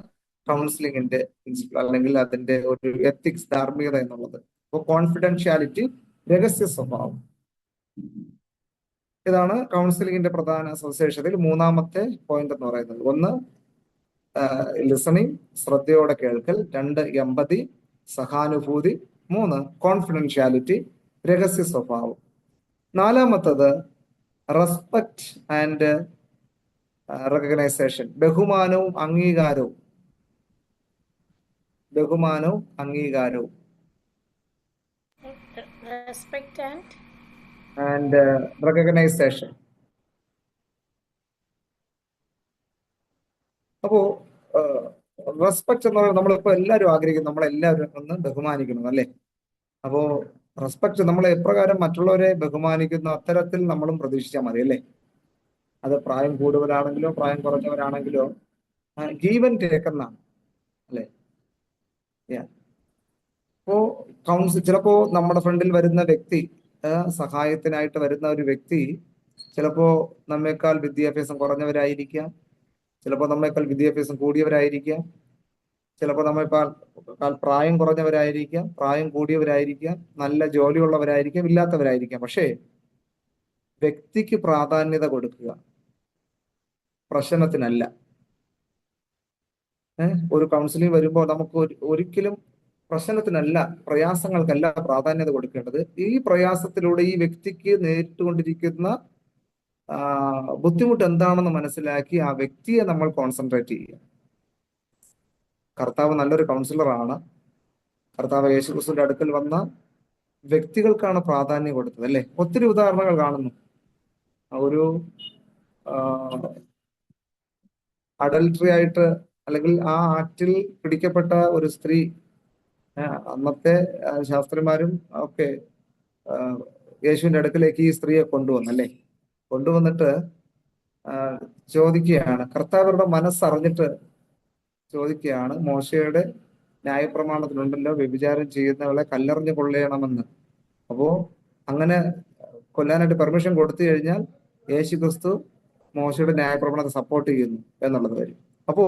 കൗൺസിലിംഗിന്റെ പ്രിൻസിപ്പിൾ, അല്ലെങ്കിൽ അതിന്റെ ഒരു എത്തിക്സ്, ധാർമ്മികത എന്നുള്ളത്. അപ്പോൾ കോൺഫിഡൻഷ്യാലിറ്റി, രഹസ്യ സ്വഭാവം, ഇതാണ് കൗൺസിലിംഗിന്റെ പ്രധാന സവിശേഷതയിൽ മൂന്നാമത്തെ പോയിന്റ് എന്ന് പറയുന്നത്. ഒന്ന്, ലിസണിങ്, ശ്രദ്ധയോടെ കേൾക്കൽ. രണ്ട്, എമ്പതി, സഹാനുഭൂതി. മൂന്ന്, കോൺഫിഡൻഷ്യാലിറ്റി, രഹസ്യ സ്വഭാവം. നാലാമത്തത് റെസ്പെക്ട് ആൻഡ് റെക്കഗ്നൈസേഷൻ, ബഹുമാനവും അംഗീകാരവും. ബഹുമാനവും അംഗീകാരവും. Respect and recognition. അപ്പോ റെസ്പെക്ട് എന്ന് പറയുന്നത് നമ്മളിപ്പോ എല്ലാവരും ആഗ്രഹിക്കുന്നു, നമ്മളെല്ലാവരും ഒന്ന് ബഹുമാനിക്കണം, അല്ലേ? അപ്പോ റെസ്പെക്ട് നമ്മൾ എപ്രകാരം മറ്റുള്ളവരെ ബഹുമാനിക്കുന്നു അത്തരത്തിൽ നമ്മളും പ്രതീക്ഷിച്ചാൽ മതി, അല്ലേ? അത് പ്രായം കൂടുതലാണെങ്കിലോ പ്രായം കുറഞ്ഞവരാണെങ്കിലോ ഗീവ് ആൻഡ് ടേക്ക് എന്നാണ്, അല്ലേ? അപ്പോ ചിലപ്പോ നമ്മുടെ ഫ്രണ്ടിൽ വരുന്ന വ്യക്തി, സഹായത്തിനായിട്ട് വരുന്ന ഒരു വ്യക്തി ചിലപ്പോ നമ്മേക്കാൾ വിദ്യാഭ്യാസം കുറഞ്ഞവരായിരിക്കാം, ചിലപ്പോൾ നമ്മേക്കാൾ വിദ്യാഭ്യാസം കൂടിയവരായിരിക്കാം, ചിലപ്പോൾ നമ്മേക്കാൾ പ്രായം കുറഞ്ഞവരായിരിക്കാം, പ്രായം കൂടിയവരായിരിക്കാം, നല്ല ജോലിയുള്ളവരായിരിക്കാം, ഇല്ലാത്തവരായിരിക്കാം. പക്ഷേ വ്യക്തിക്ക് പ്രാധാന്യത കൊടുക്കുക, പ്രശ്നത്തിനല്ല. ഒരു കൗൺസിലിംഗ് വരുമ്പോൾ നമുക്ക് ഒരിക്കലും പ്രശ്നത്തിനല്ല, പ്രയാസങ്ങൾക്കല്ല പ്രാധാന്യത കൊടുക്കേണ്ടത്. ഈ പ്രയാസത്തിലൂടെ ഈ വ്യക്തിക്ക് നേരിട്ടുകൊണ്ടിരിക്കുന്ന ബുദ്ധിമുട്ട് എന്താണെന്ന് മനസ്സിലാക്കി ആ വ്യക്തിയെ നമ്മൾ കോൺസെൻട്രേറ്റ് ചെയ്യുക. കർത്താവ് നല്ലൊരു കൗൺസിലറാണ്. കർത്താവ് യേശുക്രിസ്തുവിന്റെ അടുക്കൽ വന്ന വ്യക്തികൾക്കാണ് പ്രാധാന്യം കൊടുത്തത്, അല്ലേ? ഒത്തിരി ഉദാഹരണങ്ങൾ കാണുന്നു. ഒരു അഡൽട്ടറി ആയിട്ട് അല്ലെങ്കിൽ ആ ആക്റ്റിൽ പിടിക്കപ്പെട്ട ഒരു സ്ത്രീ, അന്നത്തെ ശാസ്ത്രിമാരും ഒക്കെ യേശുവിന്റെ അടുക്കലേക്ക് ഈ സ്ത്രീയെ കൊണ്ടുവന്നല്ലേ. കൊണ്ടുവന്നിട്ട് ചോദിക്കുകയാണ്, കർത്താവരുടെ മനസ്സറിഞ്ഞിട്ട് ചോദിക്കുകയാണ്, മോശയുടെ ന്യായപ്രമാണത്തിലുണ്ടല്ലോ വ്യഭിചാരം ചെയ്യുന്നവളെ കല്ലെറിഞ്ഞ് കൊള്ളയണമെന്ന്. അപ്പോ അങ്ങനെ കൊല്ലാനായിട്ട് പെർമിഷൻ കൊടുത്തു കഴിഞ്ഞാൽ യേശു ക്രിസ്തു മോശയുടെ ന്യായപ്രമാണത്തെ സപ്പോർട്ട് ചെയ്യുന്നു എന്നുള്ളത് വരും. അപ്പോ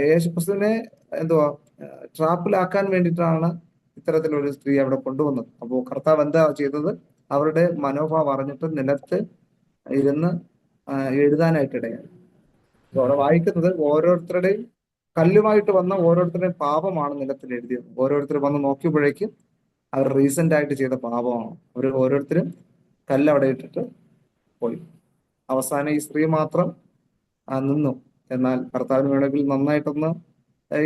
യേശു ക്രിസ്തുവിനെ ട്രാപ്പിലാക്കാൻ വേണ്ടിയിട്ടാണ് ഇത്തരത്തിലൊരു സ്ത്രീ അവിടെ കൊണ്ടുവന്നത്. അപ്പോൾ കർത്താവ് എന്താ ചെയ്തത്? അവരുടെ മനോഭാവം അറിഞ്ഞിട്ട് നിലത്ത് ഇരുന്ന് എഴുതാനായിട്ടിടയാണ്. അവിടെ വായിക്കുന്നത് ഓരോരുത്തരുടെയും കല്ലുമായിട്ട് വന്ന ഓരോരുത്തരുടെയും പാപമാണ് നിലത്തിൽ എഴുതിയത്. ഓരോരുത്തർ വന്ന് നോക്കിയപ്പോഴേക്കും അവർ റീസെന്റ് ആയിട്ട് ചെയ്ത പാപമാണ്. അവർ ഓരോരുത്തരും കല്ല് അവിടെ ഇട്ടിട്ട് പോയി. അവസാനം ഈ സ്ത്രീ മാത്രം നിന്നു. എന്നാൽ കർത്താവിന് വേണമെങ്കിൽ നന്നായിട്ടൊന്ന്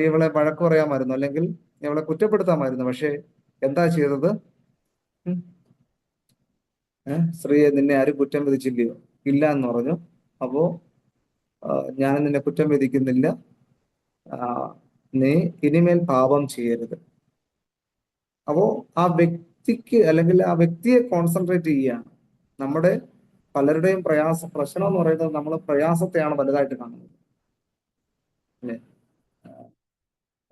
ഇവളെ വഴക്ക് പറയാമായിരുന്നു, അല്ലെങ്കിൽ ഇവളെ കുറ്റപ്പെടുത്താമായിരുന്നു. പക്ഷെ എന്താ ചെയ്തത്? സ്ത്രീയെ, നിന്നെ ആരും കുറ്റം വിധിച്ചില്ലയോ? ഇല്ല എന്ന് പറഞ്ഞു. അപ്പോ ഞാൻ നിന്നെ കുറ്റം വിധിക്കുന്നില്ല, നീ ഇനിമേൽ പാപം ചെയ്യരുത്. അപ്പോ ആ വ്യക്തിക്ക് അല്ലെങ്കിൽ ആ വ്യക്തിയെ കോൺസെൻട്രേറ്റ് ചെയ്യുകയാണ്. നമ്മുടെ പലരുടെയും പ്രശ്നം എന്ന് പറയുന്നത് നമ്മൾ പ്രയാസത്തെയാണ് വലുതായിട്ട് കാണുന്നത്, അല്ലേ?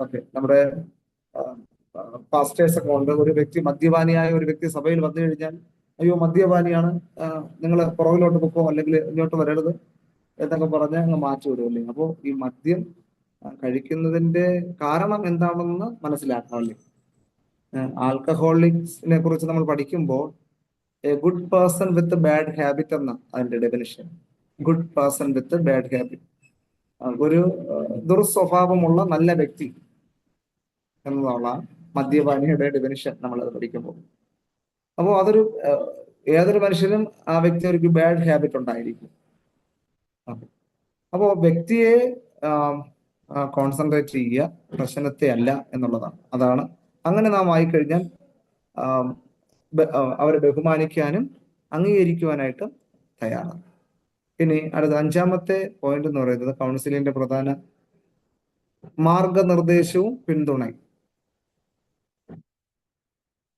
ഓക്കെ, നമ്മുടെ പാസ്റ്റേഴ്സ് ഒക്കെ ഉണ്ട്. ഒരു വ്യക്തി മദ്യപാനിയായ ഒരു വ്യക്തി സഭയിൽ വന്നു കഴിഞ്ഞാൽ, അയ്യോ മദ്യപാനിയാണ്, നിങ്ങൾ പുറകിലോട്ട് പൊക്കോ, അല്ലെങ്കിൽ ഇങ്ങോട്ട് വരരുത് എന്നൊക്കെ പറഞ്ഞ് അങ്ങ് മാറ്റി വിടുമല്ലേ. അപ്പോൾ ഈ മദ്യം കഴിക്കുന്നതിന്റെ കാരണം എന്താണെന്ന് മനസ്സിലാക്കാമല്ലേ. ആൽക്കഹോളിക്സിനെ കുറിച്ച് നമ്മൾ പഠിക്കുമ്പോൾ A good person with bad habit എന്ന അതിന്റെ definition. Good person with bad habit, ഒരു ദുർസ്വഭാവമുള്ള നല്ല വ്യക്തി എന്നുള്ള മദ്യപാനിയുടെ ഡെഫിനിഷൻ നമ്മൾ അത് പഠിക്കുമ്പോൾ. അപ്പോൾ അതൊരു ഏതൊരു മനുഷ്യനും ആ വ്യക്തി ഒരു ബാഡ് ഹാബിറ്റ് ഉണ്ടായിരിക്കും. അപ്പോൾ വ്യക്തിയെ കോൺസെൻട്രേറ്റ് ചെയ്യുക, പ്രശ്നത്തെ അല്ല എന്നുള്ളതാണ്. അതാണ് അങ്ങനെ നാം ആയിക്കഴിഞ്ഞാൽ അവരെ ബഹുമാനിക്കാനും അംഗീകരിക്കുവാനായിട്ട് തയ്യാറാണ്. ഇനി അടുത്ത 5ാമത്തെ പോയിന്റ് എന്ന് പറയുന്നത് കൗൺസിലിന്റെ പ്രധാന മാർഗനിർദ്ദേശവും പിന്തുണയും.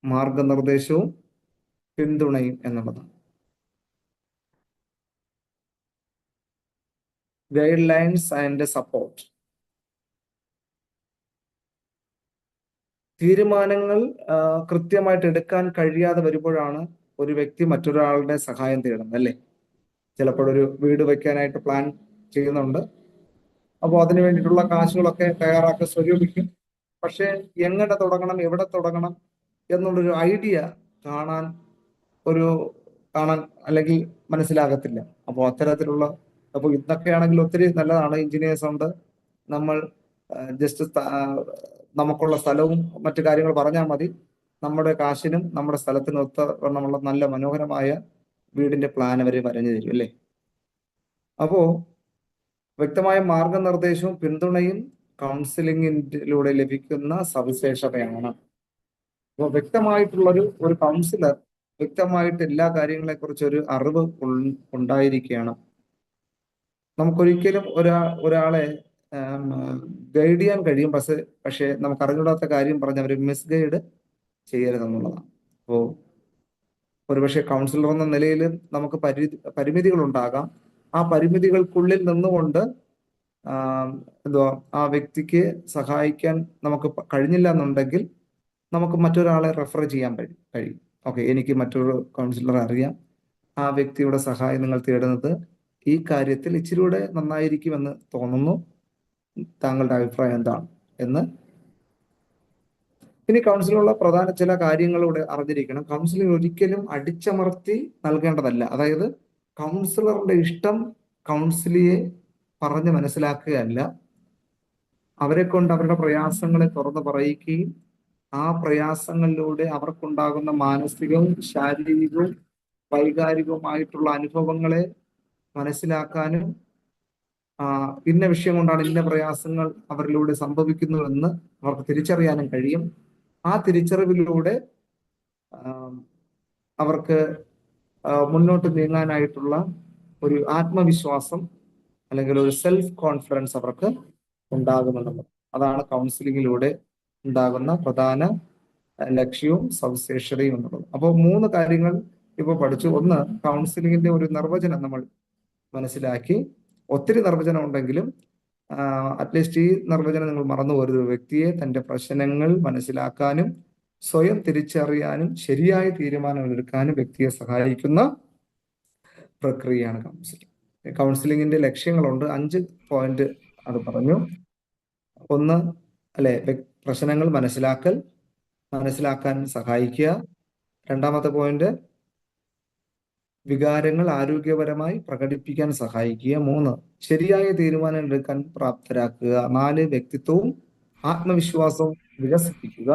മാർഗനിർദ്ദേശവും പിന്തുണയും എന്നുള്ളതാണ്. Guide lines and support. തീരുമാനങ്ങൾ കൃത്യമായിട്ട് എടുക്കാൻ കഴിയാതെ വരുമ്പോഴാണ് ഒരു വ്യക്തി മറ്റൊരാളുടെ സഹായം തേടുന്നത്, അല്ലേ? ചിലപ്പോഴൊരു വീട് വെക്കാനായിട്ട് പ്ലാൻ ചെയ്യുന്നുണ്ട്. അപ്പോൾ അതിനു വേണ്ടിയിട്ടുള്ള കാശുകളൊക്കെ തയ്യാറാക്കി സ്വരൂപിക്കും. പക്ഷെ എങ്ങനെ തുടങ്ങണം, എവിടെ തുടങ്ങണം എന്നുള്ളൊരു ഐഡിയ കാണാൻ അല്ലെങ്കിൽ മനസ്സിലാകത്തില്ല. അപ്പോൾ അത്തരത്തിലുള്ള, അപ്പോൾ ഇതൊക്കെയാണെങ്കിൽ ഒത്തിരി നല്ലതാണ്. എഞ്ചിനീയേഴ്സ് ഉണ്ട്. നമ്മൾ ജസ്റ്റ് നമുക്കുള്ള സ്ഥലവും മറ്റു കാര്യങ്ങൾ പറഞ്ഞാൽ മതി. നമ്മുടെ കാശിനും നമ്മുടെ സ്ഥലത്തിനും ഒത്തവണ്ണമുള്ള നല്ല മനോഹരമായ വീടിന്റെ പ്ലാൻ അവർ വരഞ്ഞു തരും, അല്ലേ? അപ്പോ വ്യക്തമായ മാർഗനിർദ്ദേശവും പിന്തുണയും കൗൺസിലിങ്ങിലൂടെ ലഭിക്കുന്ന സവിശേഷതയാണ്. അപ്പോൾ വ്യക്തമായിട്ടുള്ളൊരു കൗൺസിലർ വ്യക്തമായിട്ട് എല്ലാ കാര്യങ്ങളെ കുറിച്ച് ഒരു അറിവ് ഉണ്ടായിരിക്കുകയാണ്. നമുക്കൊരിക്കലും ഒരാളെ ഗൈഡ് ചെയ്യാൻ കഴിയും, പക്ഷേ നമുക്ക് അറിഞ്ഞൂടാത്ത കാര്യം പറഞ്ഞ് അവർ മിസ്ഗൈഡ് ചെയ്യരുതെന്നുള്ളതാണ്. അപ്പോൾ ഒരുപക്ഷെ കൗൺസിലർ എന്ന നിലയിൽ നമുക്ക് പരിമിതികൾ ഉണ്ടാകാം. ആ പരിമിതികൾക്കുള്ളിൽ നിന്നുകൊണ്ട് ആ വ്യക്തിക്ക് സഹായിക്കാൻ നമുക്ക് കഴിഞ്ഞില്ല എന്നുണ്ടെങ്കിൽ നമുക്ക് മറ്റൊരാളെ റെഫർ ചെയ്യാൻ കഴിയും. ഓക്കെ, എനിക്ക് മറ്റൊരു കൗൺസിലറെ അറിയാം, ആ വ്യക്തിയുടെ സഹായം നിങ്ങൾ തേടുന്നത് ഈ കാര്യത്തിൽ ഇച്ചിരൂടെ നന്നായിരിക്കുമെന്ന് തോന്നുന്നു, താങ്കളുടെ അഭിപ്രായം എന്താണ് എന്ന്. ഇനി കൗൺസിലിനുള്ള പ്രധാന ചില കാര്യങ്ങളിലൂടെ അറിഞ്ഞിരിക്കണം. കൗൺസിലിംഗ് ഒരിക്കലും അടിച്ചമർത്തി നൽകേണ്ടതല്ല. അതായത് കൗൺസിലറുടെ ഇഷ്ടം കൗൺസിലിയെ പറഞ്ഞ് മനസ്സിലാക്കുകയല്ല, അവരെ കൊണ്ട് അവരുടെ പ്രയാസങ്ങളെ തുറന്നു പറയിക്കുകയും ആ പ്രയാസങ്ങളിലൂടെ അവർക്കുണ്ടാകുന്ന മാനസികവും ശാരീരികവും വൈകാരികവുമായിട്ടുള്ള അനുഭവങ്ങളെ മനസ്സിലാക്കാനും ഇന്ന വിഷയം കൊണ്ടാണ് ഇന്ന പ്രയാസങ്ങൾ അവരിലൂടെ സംഭവിക്കുന്നുവെന്ന് അവർക്ക് തിരിച്ചറിയാനും കഴിയും. ആ തിരിച്ചറിവിലൂടെ അവർക്ക് മുന്നോട്ട് നീങ്ങാനായിട്ടുള്ള ഒരു ആത്മവിശ്വാസം അല്ലെങ്കിൽ ഒരു സെൽഫ് കോൺഫിഡൻസ് അവർക്ക് ഉണ്ടാകുമെന്നുള്ളത്. അതാണ് കൗൺസിലിങ്ങിലൂടെ ഉണ്ടാകുന്ന പ്രധാന ലക്ഷ്യവും സവിശേഷതയും എന്നുള്ളത്. അപ്പോൾ 3 കാര്യങ്ങൾ ഇപ്പോൾ പഠിച്ചു. ഒന്ന്, കൗൺസിലിങ്ങിന്റെ ഒരു നിർവചനം നമ്മൾ മനസ്സിലാക്കി. ഒത്തിരി നിർവചനം ഉണ്ടെങ്കിലും അറ്റ്ലീസ്റ്റ് ഈ നിർവചനം നിങ്ങൾ മറന്നു പോകരുത്. ഒരു വ്യക്തിയെ തന്റെ പ്രശ്നങ്ങൾ മനസ്സിലാക്കാനും സ്വയം തിരിച്ചറിയാനും ശരിയായ തീരുമാനങ്ങൾ എടുക്കാനും വ്യക്തിയെ സഹായിക്കുന്ന പ്രക്രിയയാണ് കൗൺസിലിംഗ്. കൗൺസിലിങ്ങിന്റെ ലക്ഷ്യങ്ങളുണ്ട്. 5 പോയിന്റ് അത് പറഞ്ഞു. ഒന്ന്, പ്രശ്നങ്ങൾ മനസ്സിലാക്കാൻ സഹായിക്കുക. രണ്ടാമത്തെ പോയിന്റ്, വികാരങ്ങൾ ആരോഗ്യപരമായി പ്രകടിപ്പിക്കാൻ സഹായിക്കുക. 3, ശരിയായ തീരുമാനം എടുക്കാൻ പ്രാപ്തരാക്കുക. 4, വ്യക്തിത്വവും ആത്മവിശ്വാസവും വികസിപ്പിക്കുക.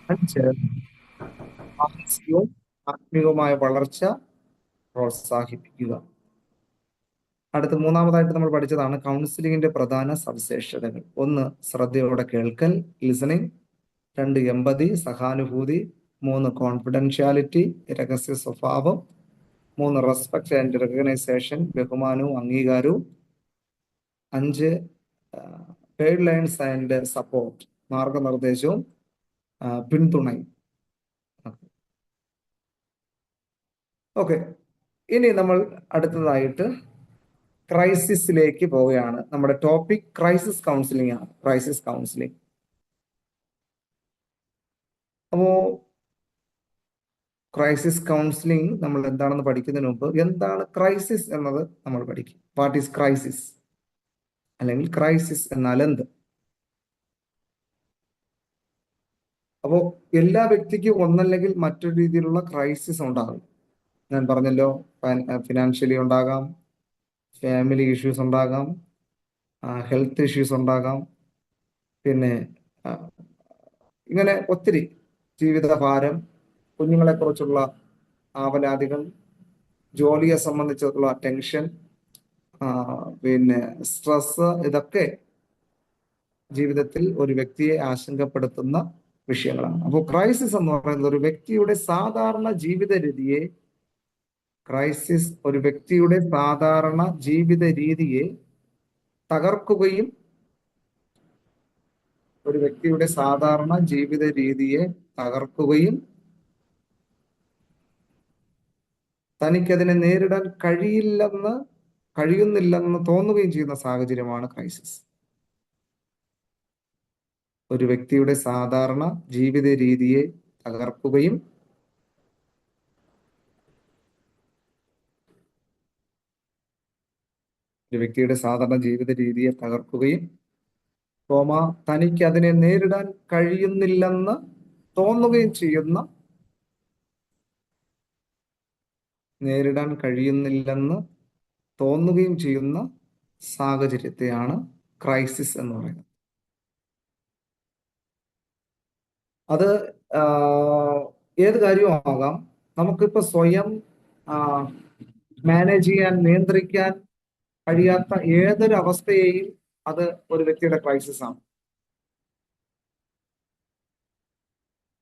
5, മാനസികവും ആത്മീയവുമായ വളർച്ച പ്രോത്സാഹിപ്പിക്കുക. അടുത്ത 3-ാമതായിട്ട് നമ്മൾ പഠിച്ചതാണ് കൗൺസിലിങ്ങിന്റെ പ്രധാന സവിശേഷതകൾ. 1, ശ്രദ്ധയോടെ കേൾക്കൽ, ലിസണിങ്. 2, എമ്പതി, സഹാനുഭൂതി. 3, കോൺഫിഡൻഷ്യാലിറ്റി, രഹസ്യ സ്വഭാവം. 3, റെസ്പെക്ട് ആൻഡ് റെക്കഗ്നൈസേഷൻ, ബഹുമാനവും അംഗീകാരവും. 5, ഗൈഡ് ലൈൻസ് ആൻഡ് സപ്പോർട്ട്, മാർഗനിർദ്ദേശവും പിന്തുണയും. ഓക്കെ, ഇനി നമ്മൾ അടുത്തതായിട്ട് ക്രൈസിസിലേക്ക് പോവുകയാണ്. നമ്മുടെ ടോപ്പിക് ക്രൈസിസ് കൗൺസിലിംഗ് ആണ്. Crisis counselling. അപ്പോ ക്രൈസിസ് കൗൺസിലിംഗ് നമ്മൾ എന്താണെന്ന് പഠിക്കുന്നതിന് മുമ്പ് എന്താണ് ക്രൈസിസ് എന്നത് നമ്മൾ പഠിക്കും. വാട്ട് ഈസ് ക്രൈസിസ്, അല്ലെങ്കിൽ ക്രൈസിസ് എന്നാൽ എന്ത്? അപ്പോൾ എല്ലാ വ്യക്തിക്കും ഒന്നല്ലെങ്കിൽ മറ്റൊരു രീതിയിലുള്ള ക്രൈസിസ് ഉണ്ടാകും. ഞാൻ പറഞ്ഞല്ലോ, ഫിനാൻഷ്യലി ഉണ്ടാകാം, ഫാമിലി ഇഷ്യൂസ് ഉണ്ടാകാം, ഹെൽത്ത് ഇഷ്യൂസ് ഉണ്ടാകാം, പിന്നെ ഇങ്ങനെ ഒത്തിരി ജീവിതഭാരം, കുഞ്ഞുങ്ങളെക്കുറിച്ചുള്ള ആവലാതികൾ, ജോലിയെ സംബന്ധിച്ചുള്ള ടെൻഷൻ, പിന്നെ സ്ട്രെസ്, ഇതൊക്കെ ജീവിതത്തിൽ ഒരു വ്യക്തിയെ ആശങ്കപ്പെടുത്തുന്ന വിഷയങ്ങളാണ്. അപ്പോൾ ക്രൈസിസ് എന്ന് പറയുന്നത് ഒരു വ്യക്തിയുടെ സാധാരണ ജീവിത രീതിയെ തകർക്കുകയും തനിക്കതിനെ നേരിടാൻ കഴിയുന്നില്ലെന്ന് തോന്നുകയും ചെയ്യുന്ന സാഹചര്യമാണ് ക്രൈസിസ്. ഒരു വ്യക്തിയുടെ സാധാരണ ജീവിത രീതിയെ തകർക്കുകയും തനിക്ക് അതിനെ നേരിടാൻ കഴിയുന്നില്ലെന്ന് തോന്നുകയും ചെയ്യുന്ന സാഹചര്യത്തെയാണ് ക്രൈസിസ് എന്ന് പറയുന്നത്. അത് ഏത് കാര്യവും ആകാം. നമുക്കിപ്പോ സ്വയം മാനേജ് ചെയ്യാൻ, നിയന്ത്രിക്കാൻ കഴിയാത്ത ഏതൊരു അവസ്ഥയെയും അത് ഒരു വ്യക്തിയുടെ ക്രൈസിസ് ആണ്.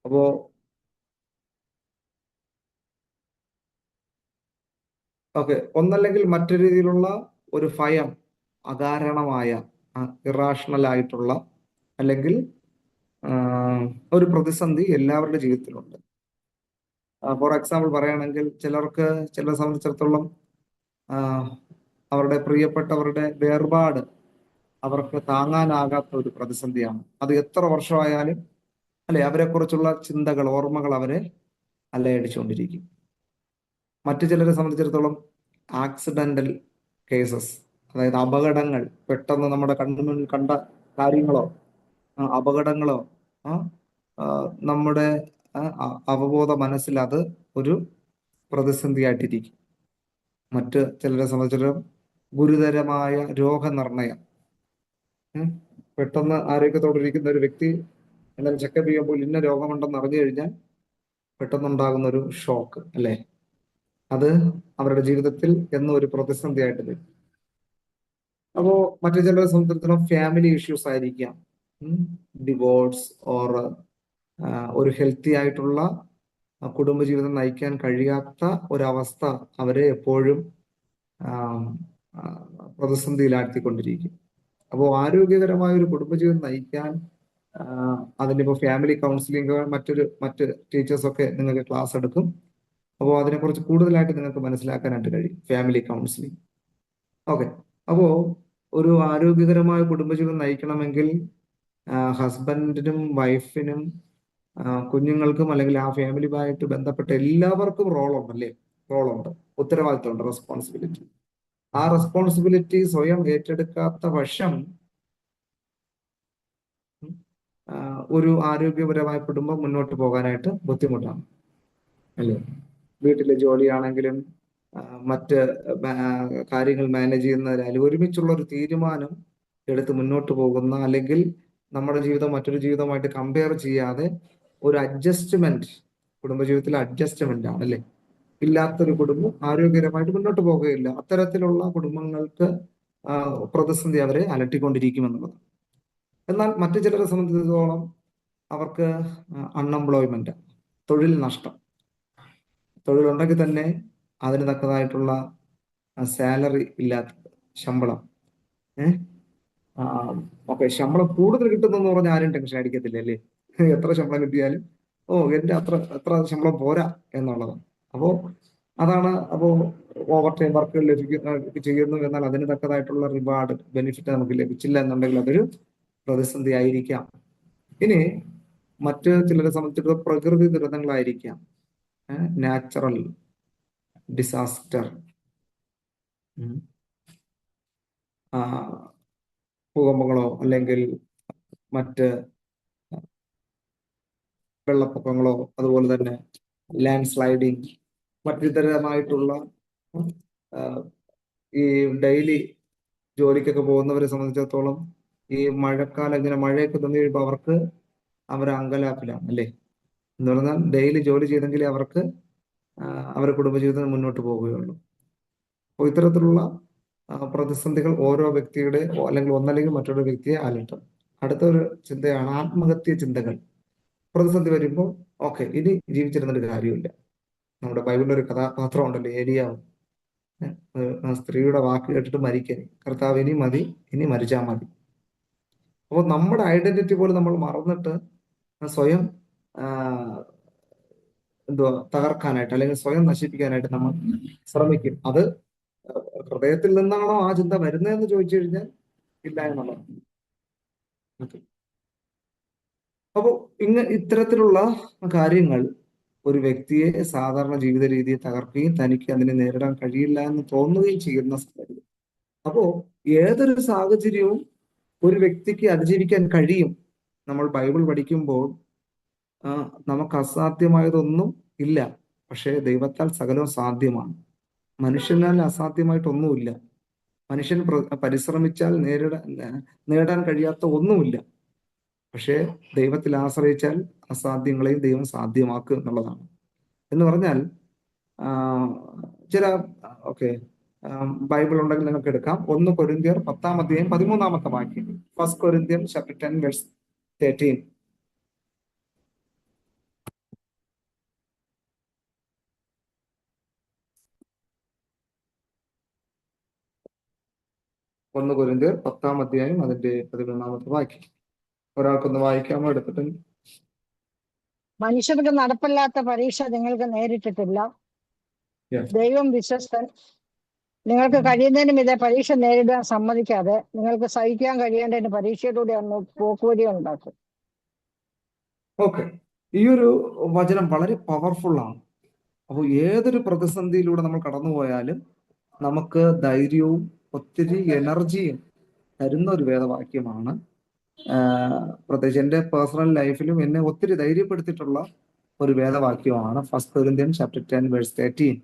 അപ്പോ ഒന്നല്ലെങ്കിൽ മറ്റൊരു രീതിയിലുള്ള ഒരു ഭയം, അകാരണമായ ഇറാഷണൽ ആയിട്ടുള്ള അല്ലെങ്കിൽ ഒരു പ്രതിസന്ധി എല്ലാവരുടെ ജീവിതത്തിലുണ്ട്. ഫോർ എക്സാമ്പിൾ പറയുകയാണെങ്കിൽ ചിലരെ സംബന്ധിച്ചിടത്തോളം അവരുടെ പ്രിയപ്പെട്ടവരുടെ വേർപാട് അവർക്ക് താങ്ങാനാകാത്ത ഒരു പ്രതിസന്ധിയാണ്. അത് എത്ര വർഷമായാലും അവരെക്കുറിച്ചുള്ള ചിന്തകൾ, ഓർമ്മകൾ അവരെ അലയടിച്ചുകൊണ്ടിരിക്കും. മറ്റു ചിലരെ സംബന്ധിച്ചിടത്തോളം ആക്സിഡന്റൽ കേസസ്, അതായത് അപകടങ്ങൾ, പെട്ടെന്ന് നമ്മുടെ കണ്ണുമുന്നിൽ കണ്ട കാര്യങ്ങളോ അപകടങ്ങളോ നമ്മുടെ അവബോധ മനസ്സിൽ അത് ഒരു പ്രതിസന്ധിയായിട്ടിരിക്കും. മറ്റ് ചിലരെ സംബന്ധിച്ചിടത്തോളം ഗുരുതരമായ രോഗനിർണയം, പെട്ടെന്ന് ആരോഗ്യത്തോടിരിക്കുന്ന ഒരു വ്യക്തി എന്നാൽ ചെക്കപ്പ് ചെയ്യുമ്പോൾ ഇന്ന രോഗമുണ്ടെന്ന് അറിഞ്ഞു കഴിഞ്ഞാൽ പെട്ടെന്നുണ്ടാകുന്ന ഒരു ഷോക്ക്, അത് അവരുടെ ജീവിതത്തിൽ എന്നും ഒരു പ്രതിസന്ധിയായിട്ട് വരും. അപ്പോ മറ്റു ചിലരെ സംബന്ധിച്ചിടത്തോളം ഫാമിലി ഇഷ്യൂസ് ആയിരിക്കാം, ഡിവോഴ്സ് ഓർ ഒരു ഹെൽത്തി ആയിട്ടുള്ള കുടുംബജീവിതം നയിക്കാൻ കഴിയാത്ത ഒരവസ്ഥ അവരെ എപ്പോഴും പ്രതിസന്ധിയിലാഴ്ത്തിക്കൊണ്ടിരിക്കും. അപ്പോൾ ആരോഗ്യകരമായ ഒരു കുടുംബജീവിതം നയിക്കാൻ അതിനിപ്പോ ഫാമിലി കൗൺസിലിംഗ് മറ്റ് ടീച്ചേഴ്സൊക്കെ നിങ്ങൾക്ക് ക്ലാസ് എടുക്കും. അപ്പോൾ അതിനെക്കുറിച്ച് കൂടുതലായിട്ട് നിങ്ങൾക്ക് മനസ്സിലാക്കാനായിട്ട് കഴിയും, ഫാമിലി കൗൺസിലിംഗ്. ഓക്കെ. അപ്പോ ഒരു ആരോഗ്യകരമായ കുടുംബജീവിതം നയിക്കണമെങ്കിൽ ഹസ്ബൻഡിനും വൈഫിനും കുഞ്ഞുങ്ങൾക്കും അല്ലെങ്കിൽ ആ ഫാമിലിയുമായിട്ട് ബന്ധപ്പെട്ട എല്ലാവർക്കും റോളുണ്ട്, ഉത്തരവാദിത്തമുണ്ട്, റെസ്പോൺസിബിലിറ്റി. ആ റെസ്പോൺസിബിലിറ്റി സ്വയം ഏറ്റെടുക്കാത്ത പക്ഷം ഒരു ആരോഗ്യപരമായ കുടുംബം മുന്നോട്ട് പോകാനായിട്ട് ബുദ്ധിമുട്ടാണ്, അല്ലേ? വീട്ടിലെ ജോലിയാണെങ്കിലും മറ്റ് കാര്യങ്ങൾ മാനേജ് ചെയ്യുന്നതിനാലും ഒരുമിച്ചുള്ള ഒരു തീരുമാനം എടുത്ത് മുന്നോട്ട് പോകുന്ന, അല്ലെങ്കിൽ നമ്മുടെ ജീവിതം മറ്റൊരു ജീവിതമായിട്ട് കമ്പയർ ചെയ്യാതെ ഒരു അഡ്ജസ്റ്റ്മെന്റ്, കുടുംബജീവിതത്തിലെ അഡ്ജസ്റ്റ്മെന്റ് ആണ്, അല്ലേ? ഇല്ലാത്തൊരു കുടുംബം ആരോഗ്യകരമായിട്ട് മുന്നോട്ട് പോകുകയില്ല. അത്തരത്തിലുള്ള കുടുംബങ്ങൾക്ക് പ്രതിസന്ധി അവരെ അലട്ടിക്കൊണ്ടിരിക്കുമെന്നുള്ളത്. എന്നാൽ മറ്റു ചിലരെ സംബന്ധിച്ചിടത്തോളം അവർക്ക് അൺഎംപ്ലോയ്മെന്റ്, തൊഴിൽ നഷ്ടം. തൊഴിലുണ്ടെങ്കിൽ തന്നെ അതിന് തക്കതായിട്ടുള്ള സാലറി ഇല്ലാത്തത്, ശമ്പളം. ഓക്കെ, ശമ്പളം കൂടുതൽ കിട്ടുന്നെന്ന് പറഞ്ഞാൽ ആരും ടെൻഷൻ അടിക്കത്തില്ല, അല്ലേ? എത്ര ശമ്പളം കിട്ടിയാലും എന്റെ എത്ര ശമ്പളം പോരാ എന്നുള്ളതാണ്. അപ്പോ അതാണ്. അപ്പോ ഓവർ ടൈം വർക്കുകൾ ചെയ്യുന്നു, എന്നാൽ അതിന് തക്കതായിട്ടുള്ള റിവാർഡ്, ബെനിഫിറ്റ് നമുക്ക് ലഭിച്ചില്ല എന്നുണ്ടെങ്കിൽ അതൊരു പ്രതിസന്ധി ആയിരിക്കാം. ഇനി മറ്റ് ചിലരെ സംബന്ധിച്ചിടത്തോളം പ്രകൃതി ദുരന്തങ്ങളായിരിക്കാം, നാച്ചുറൽ ഡിസാസ്റ്റർ, ഭൂകമ്പങ്ങളോ അല്ലെങ്കിൽ മറ്റ് വെള്ളപ്പൊക്കങ്ങളോ, അതുപോലെ തന്നെ ലാൻഡ് സ്ലൈഡിങ്, മറ്റിതരമായിട്ടുള്ള ഈ ഡെയിലി ജോലിക്കൊക്കെ പോകുന്നവരെ സംബന്ധിച്ചിടത്തോളം ഈ മഴക്കാലം ഇങ്ങനെ മഴയൊക്കെ തന്നു കഴിയുമ്പോൾ അവർ അങ്കലാപ്പിലാണ്, അല്ലേ? എന്ന് പറഞ്ഞാൽ ഡെയിലി ജോലി ചെയ്തെങ്കിലേ അവർക്ക് അവരുടെ കുടുംബജീവിതം മുന്നോട്ട് പോവുകയുള്ളൂ. അപ്പോൾ ഇത്തരത്തിലുള്ള പ്രതിസന്ധികൾ ഓരോ വ്യക്തിയുടെ അല്ലെങ്കിൽ ഒന്നല്ലെങ്കിൽ മറ്റൊരു വ്യക്തിയെ അലട്ടും. അടുത്തൊരു ചിന്തയാണ് ആത്മഹത്യ ചിന്തകൾ. പ്രതിസന്ധി വരുമ്പോൾ ഇനി ജീവിച്ചിരുന്നിട്ട് കാര്യമില്ല. നമ്മുടെ ബൈബിളിൽ ഒരു കഥാപാത്രം ഉണ്ടല്ലോ, ഏലിയാവ്. സ്ത്രീയുടെ വാക്ക് കേട്ടിട്ട് മരിക്കരുത്, കർത്താവ് ഇനി മതി, ഇനി മരിച്ചാൽ മതി. അപ്പോൾ നമ്മുടെ ഐഡന്റിറ്റി പോലും നമ്മൾ മറന്നിട്ട് സ്വയം തകർക്കാനായിട്ട് അല്ലെങ്കിൽ സ്വയം നശിപ്പിക്കാനായിട്ട് നമ്മൾ ശ്രമിക്കും. അത് ഹൃദയത്തിൽ നിന്നാണോ ആ ചിന്ത വരുന്നതെന്ന് ചോദിച്ചു കഴിഞ്ഞാൽ ഇല്ല എന്നുള്ളതാണ്. അപ്പോൾ ഇത്തരത്തിലുള്ള കാര്യങ്ങൾ ഒരു വ്യക്തിയെ സാധാരണ ജീവിത രീതിയെ തകർക്കുകയും തനിക്ക് അതിനെ നേരിടാൻ കഴിയില്ല എന്ന് തോന്നുകയും ചെയ്യുന്ന സാഹചര്യം. അപ്പോ ഏതൊരു സാഹചര്യവും ഒരു വ്യക്തിക്ക് അതിജീവിക്കാൻ കഴിയും. നമ്മൾ ബൈബിൾ പഠിക്കുമ്പോൾ നമുക്ക് അസാധ്യമായതൊന്നും ഇല്ല, പക്ഷേ ദൈവത്താൽ സകലവും സാധ്യമാണ്. മനുഷ്യനാൽ അസാധ്യമായിട്ടൊന്നുമില്ല. മനുഷ്യൻ പരിശ്രമിച്ചാൽ നേടാൻ കഴിയാത്ത ഒന്നുമില്ല. പക്ഷേ ദൈവത്തിൽ ആശ്രയിച്ചാൽ അസാധ്യങ്ങളെയും ദൈവം സാധ്യമാക്കും എന്നുള്ളതാണ്. എന്ന് പറഞ്ഞാൽ ചില ബൈബിൾ ഉണ്ടെങ്കിൽ നിങ്ങൾക്ക് എടുക്കാം. 1 കൊരിന്ത്യർ 10-ാം അധ്യായം 13-ാമത്തെ വാക്യം. 1 Corinthians chapter 10 verse 13. ഒന്ന് കൊരിന്ത്യർ 10-ാം അധ്യായം അതിന്റെ 13-ാമത്തെ വാക്യം. ഒരാൾക്കൊന്ന് വായിക്കാമോ എടുത്തിട്ട്? മനുഷ്യർക്ക് നടപ്പില്ലാത്ത പരീക്ഷ നിങ്ങൾക്ക് നേരിട്ടിട്ടില്ല. ദൈവം വിശ്വസ്തൻ. നിങ്ങൾക്ക് കഴിയുന്നതിനും ഇതേ പരീക്ഷ നേരിടാൻ സമ്മതിക്കാതെ നിങ്ങൾക്ക് സഹിക്കാൻ കഴിയേണ്ടതിന് പരീക്ഷയിലൂടെ ഒന്ന് പോക്കുവഴി ഉണ്ടാക്കും. ഈ ഒരു വചനം വളരെ പവർഫുൾ ആണ്. അപ്പോൾ ഏതൊരു പ്രതിസന്ധിയിലൂടെ നമ്മൾ കടന്നുപോയാലും നമുക്ക് ധൈര്യവും ഒത്തിരി എനർജിയും തരുന്ന ഒരു വേദവാക്യമാണ്. പ്രത്യേകിച്ച് എൻ്റെ പേഴ്സണൽ ലൈഫിലും എന്നെ ഒത്തിരി ധൈര്യപ്പെടുത്തിയിട്ടുള്ള ഒരു വേദവാക്യമാണ് 1 Corinthians chapter 10 verse 13.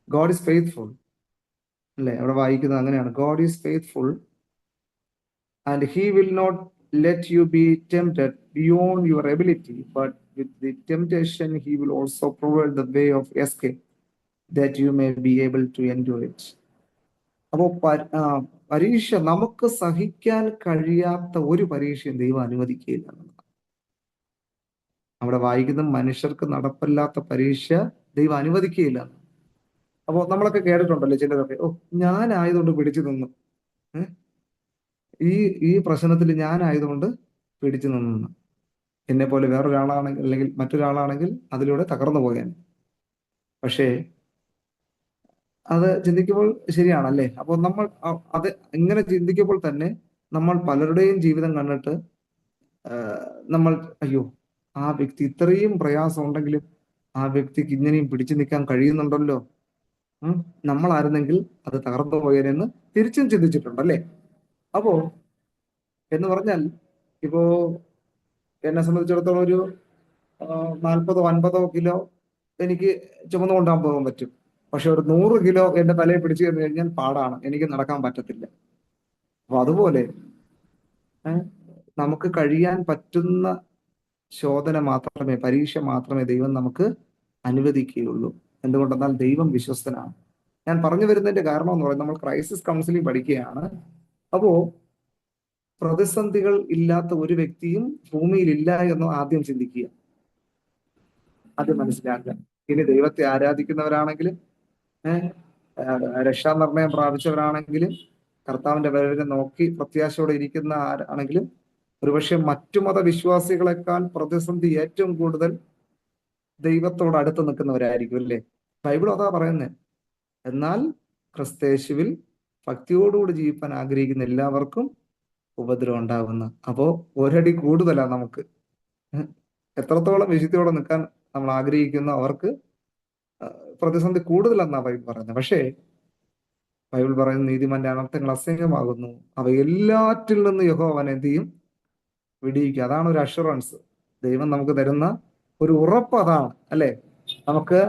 God is faithful, അല്ലേ? അവിടെ വായിക്കുന്നത് അങ്ങനെയാണ്. God is faithful and he will not let you be tempted beyond your ability, but with the temptation he will also provide the way of escape that you may be able to endure it. അപ്പോൾ പരീക്ഷ നമുക്ക് സഹിക്കാൻ കഴിയാത്ത ഒരു പരീക്ഷയും ദൈവം അനുവദിക്കുകയില്ല എന്നുള്ളതാണ്. അവിടെ വായിക്കുന്ന മനുഷ്യർക്ക് നടപ്പില്ലാത്ത പരീക്ഷ ദൈവം അനുവദിക്കുകയില്ല. അപ്പോൾ നമ്മളൊക്കെ കേട്ടിട്ടുണ്ടല്ലോ ചിലരൊക്കെ, ഓ ഞാനായതുകൊണ്ട് പിടിച്ചു നിന്നു, ഈ പ്രശ്നത്തിൽ ഞാനായതുകൊണ്ട് പിടിച്ചു നിന്നു, എന്നെ പോലെ വേറൊരാളാണെങ്കിൽ അല്ലെങ്കിൽ മറ്റൊരാളാണെങ്കിൽ അതിലൂടെ തകർന്നു പോകാൻ. പക്ഷേ അത് ചിന്തിക്കുമ്പോൾ ശരിയാണല്ലേ? അപ്പോൾ നമ്മൾ അത് ഇങ്ങനെ ചിന്തിക്കുമ്പോൾ തന്നെ നമ്മൾ പലരുടെയും ജീവിതം കണ്ടിട്ട് നമ്മൾ അയ്യോ ആ വ്യക്തി ഇത്രയും പ്രയാസം ഉണ്ടെങ്കിലും ആ വ്യക്തിക്ക് ഇങ്ങനെയും പിടിച്ചു നിൽക്കാൻ കഴിയുന്നുണ്ടല്ലോ, നമ്മളായിരുന്നെങ്കിൽ അത് തകർന്നു പോയതെന്ന് തിരിച്ചും ചിന്തിച്ചിട്ടുണ്ടല്ലേ? അപ്പോ എന്ന് പറഞ്ഞാൽ ഇപ്പോ എന്നെ സംബന്ധിച്ചിടത്തോളം ഒരു 40-50 കിലോ എനിക്ക് ചുമന്നു കൊണ്ടുപോകാൻ പോകാൻ പറ്റും. പക്ഷെ ഒരു 100 കിലോ എന്റെ തലയിൽ പിടിച്ചു തന്നു കഴിഞ്ഞാൽ പാടാണ്, എനിക്ക് നടക്കാൻ പറ്റത്തില്ല. അപ്പൊ അതുപോലെ നമുക്ക് കഴിയാൻ പറ്റുന്ന ശോധന മാത്രമേ, പരീക്ഷ മാത്രമേ ദൈവം നമുക്ക് അനുവദിക്കുകയുള്ളൂ. എന്തുകൊണ്ടെന്നാൽ ദൈവം വിശ്വസ്തനാണ്. ഞാൻ പറഞ്ഞു വരുന്നതിന്റെ കാരണം എന്ന് പറയുന്നത്, നമ്മൾ ക്രൈസിസ് കൗൺസിലിംഗ് പഠിക്കുകയാണ്. അപ്പോ പ്രതിസന്ധികൾ ഇല്ലാത്ത ഒരു വ്യക്തിയും ഭൂമിയിൽ ഇല്ല എന്ന് ആദ്യം ചിന്തിക്കുക, ആദ്യം മനസ്സിലാക്കുക. ഇനി ദൈവത്തെ ആരാധിക്കുന്നവരാണെങ്കിലും രക്ഷാനിർണയം പ്രാപിച്ചവരാണെങ്കിലും കർത്താവിന്റെ വരവിനെ നോക്കി പ്രത്യാശയോടെ ഇരിക്കുന്ന ആരാണെങ്കിലും ഒരുപക്ഷെ മറ്റു മതവിശ്വാസികളെക്കാൾ പ്രതിസന്ധി ഏറ്റവും കൂടുതൽ ദൈവത്തോട് അടുത്ത് നിൽക്കുന്നവരായിരിക്കും അല്ലേ? ബൈബിൾ അതാ പറയുന്നത്. എന്നാൽ ക്രിസ്തയേശുവിൽ ഭക്തിയോടുകൂടി ജീവിക്കാൻ ആഗ്രഹിക്കുന്ന എല്ലാവർക്കും ഉപദ്രവം ഉണ്ടാകുന്ന. അപ്പോ ഒരടി കൂടുതലാണ് നമുക്ക്. എത്രത്തോളം വിശുദ്ധിയോടെ നിൽക്കാൻ നമ്മൾ ആഗ്രഹിക്കുന്നു അവർക്ക് പ്രതിസന്ധി കൂടുതലെന്നാണ് ബൈബിൾ പറയുന്നത്. പക്ഷേ ബൈബിൾ പറയുന്ന നീതിമാന്റെ അനർത്ഥങ്ങൾ അസംഖ്യമാകുന്നു, അവ എല്ലാറ്റിൽ നിന്ന് യഹോവ അവൻ എന്ത് ചെയ്യും? വിടിയിക്കുക. അതാണ് ഒരു അഷുറൻസ്, ദൈവം നമുക്ക് തരുന്ന ഒരു ഉറപ്പ് അതാണ് അല്ലെ? നമുക്ക്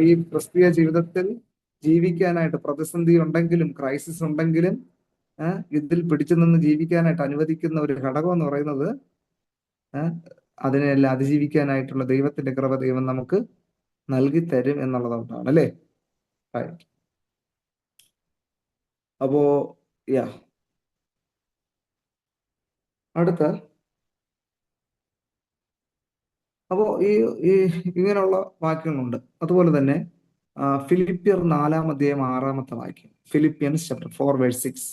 ഈ ക്രിസ്തീയ ജീവിതത്തിൽ ജീവിക്കാനായിട്ട് പ്രതിസന്ധി ഉണ്ടെങ്കിലും ക്രൈസിസ് ഉണ്ടെങ്കിലും ഇതിൽ പിടിച്ചു നിന്ന് ജീവിക്കാനായിട്ട് അനുവദിക്കുന്ന ഒരു ഘടകം എന്ന് പറയുന്നത് അതിനെല്ലാം അതിജീവിക്കാനായിട്ടുള്ള ദൈവത്തിന്റെ കൃപ ദൈവം നമുക്ക് നൽകി തരും എന്നുള്ളതാണ് അല്ലേ? റൈറ്റ്. അപ്പോ അടുത്ത അപ്പോ ഈ ഇങ്ങനെയുള്ള വാക്യങ്ങളുണ്ട്. അതുപോലെ തന്നെ ഫിലിപ്പിയർ 4-ാം അധ്യായം 6-ാമത്തെ വാക്യം, ഫിലിപ്പിയൻസ് ചാപ്റ്റർ 4:6.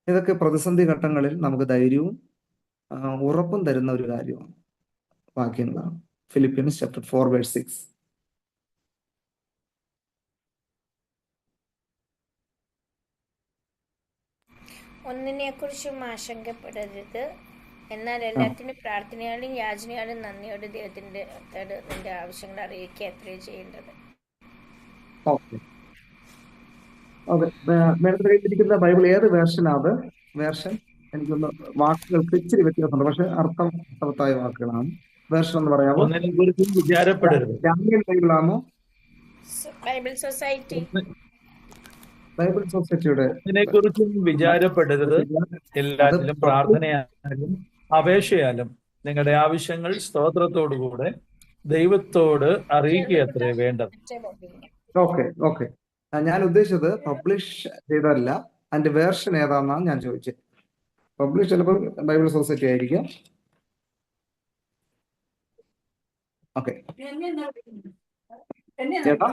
ഇതൊക്കെ പ്രതിസന്ധി ഘട്ടങ്ങളിൽ നമുക്ക് ധൈര്യവും ഉറപ്പും തരുന്ന ഒരു കാര്യമാണ്, വാക്യങ്ങളാണ്. Philippians chapter 4:6. ഒന്നിനെക്കുറിച്ചും ആശങ്കപ്പെടരുത്, എന്നാൽ എല്ലാത്തിനും പ്രാർത്ഥനയാലും യാചനയാലും നന്ദിയോടെ ദൈവത്തിന്റെ നിന്റെ ആവശ്യങ്ങൾ അറിയിക്കുക അത്രേ ചെയ്യേണ്ടത്. അതെ, മേഡത്തിന്റെ കയ്യിലിരിക്കുന്ന ബൈബിൾ ഏത് വേർഷനാണ്? വേർഷൻ എനിക്കൊന്ന് വാക്കുകൾക്ക് ഇച്ചിരി വ്യത്യാസമുണ്ട്, പക്ഷെ അർത്ഥവത്തായ വാക്കുകളാണ്. വേർഷൻ എന്ന് പറയാമോ? ബൈബിളാണോ? Bible society. ബൈബിൾ സൊസൈറ്റിയുടെ അതിനെക്കുറിച്ചും വിചാരപ്പെടരുത്, എല്ലാത്തിലും പ്രാർത്ഥനയാലും അപേക്ഷയാലും നിങ്ങളുടെ ആവശ്യങ്ങൾ സ്തോത്രത്തോടുകൂടെ ദൈവത്തോട് അറിയിക്കുക അത്രേ വേണ്ടത്. ഓക്കെ. ഞാൻ ഉദ്ദേശിച്ചത് പബ്ലിഷ് ചെയ്തതല്ല, അതിന്റെ വേർഷൻ ഏതാണെന്നാണ് ഞാൻ ചോദിച്ചത്. പബ്ലിഷ് ചിലപ്പോൾ ബൈബിൾ സൊസൈറ്റി ആയിരിക്കും. ഓക്കെ ചേട്ടാ,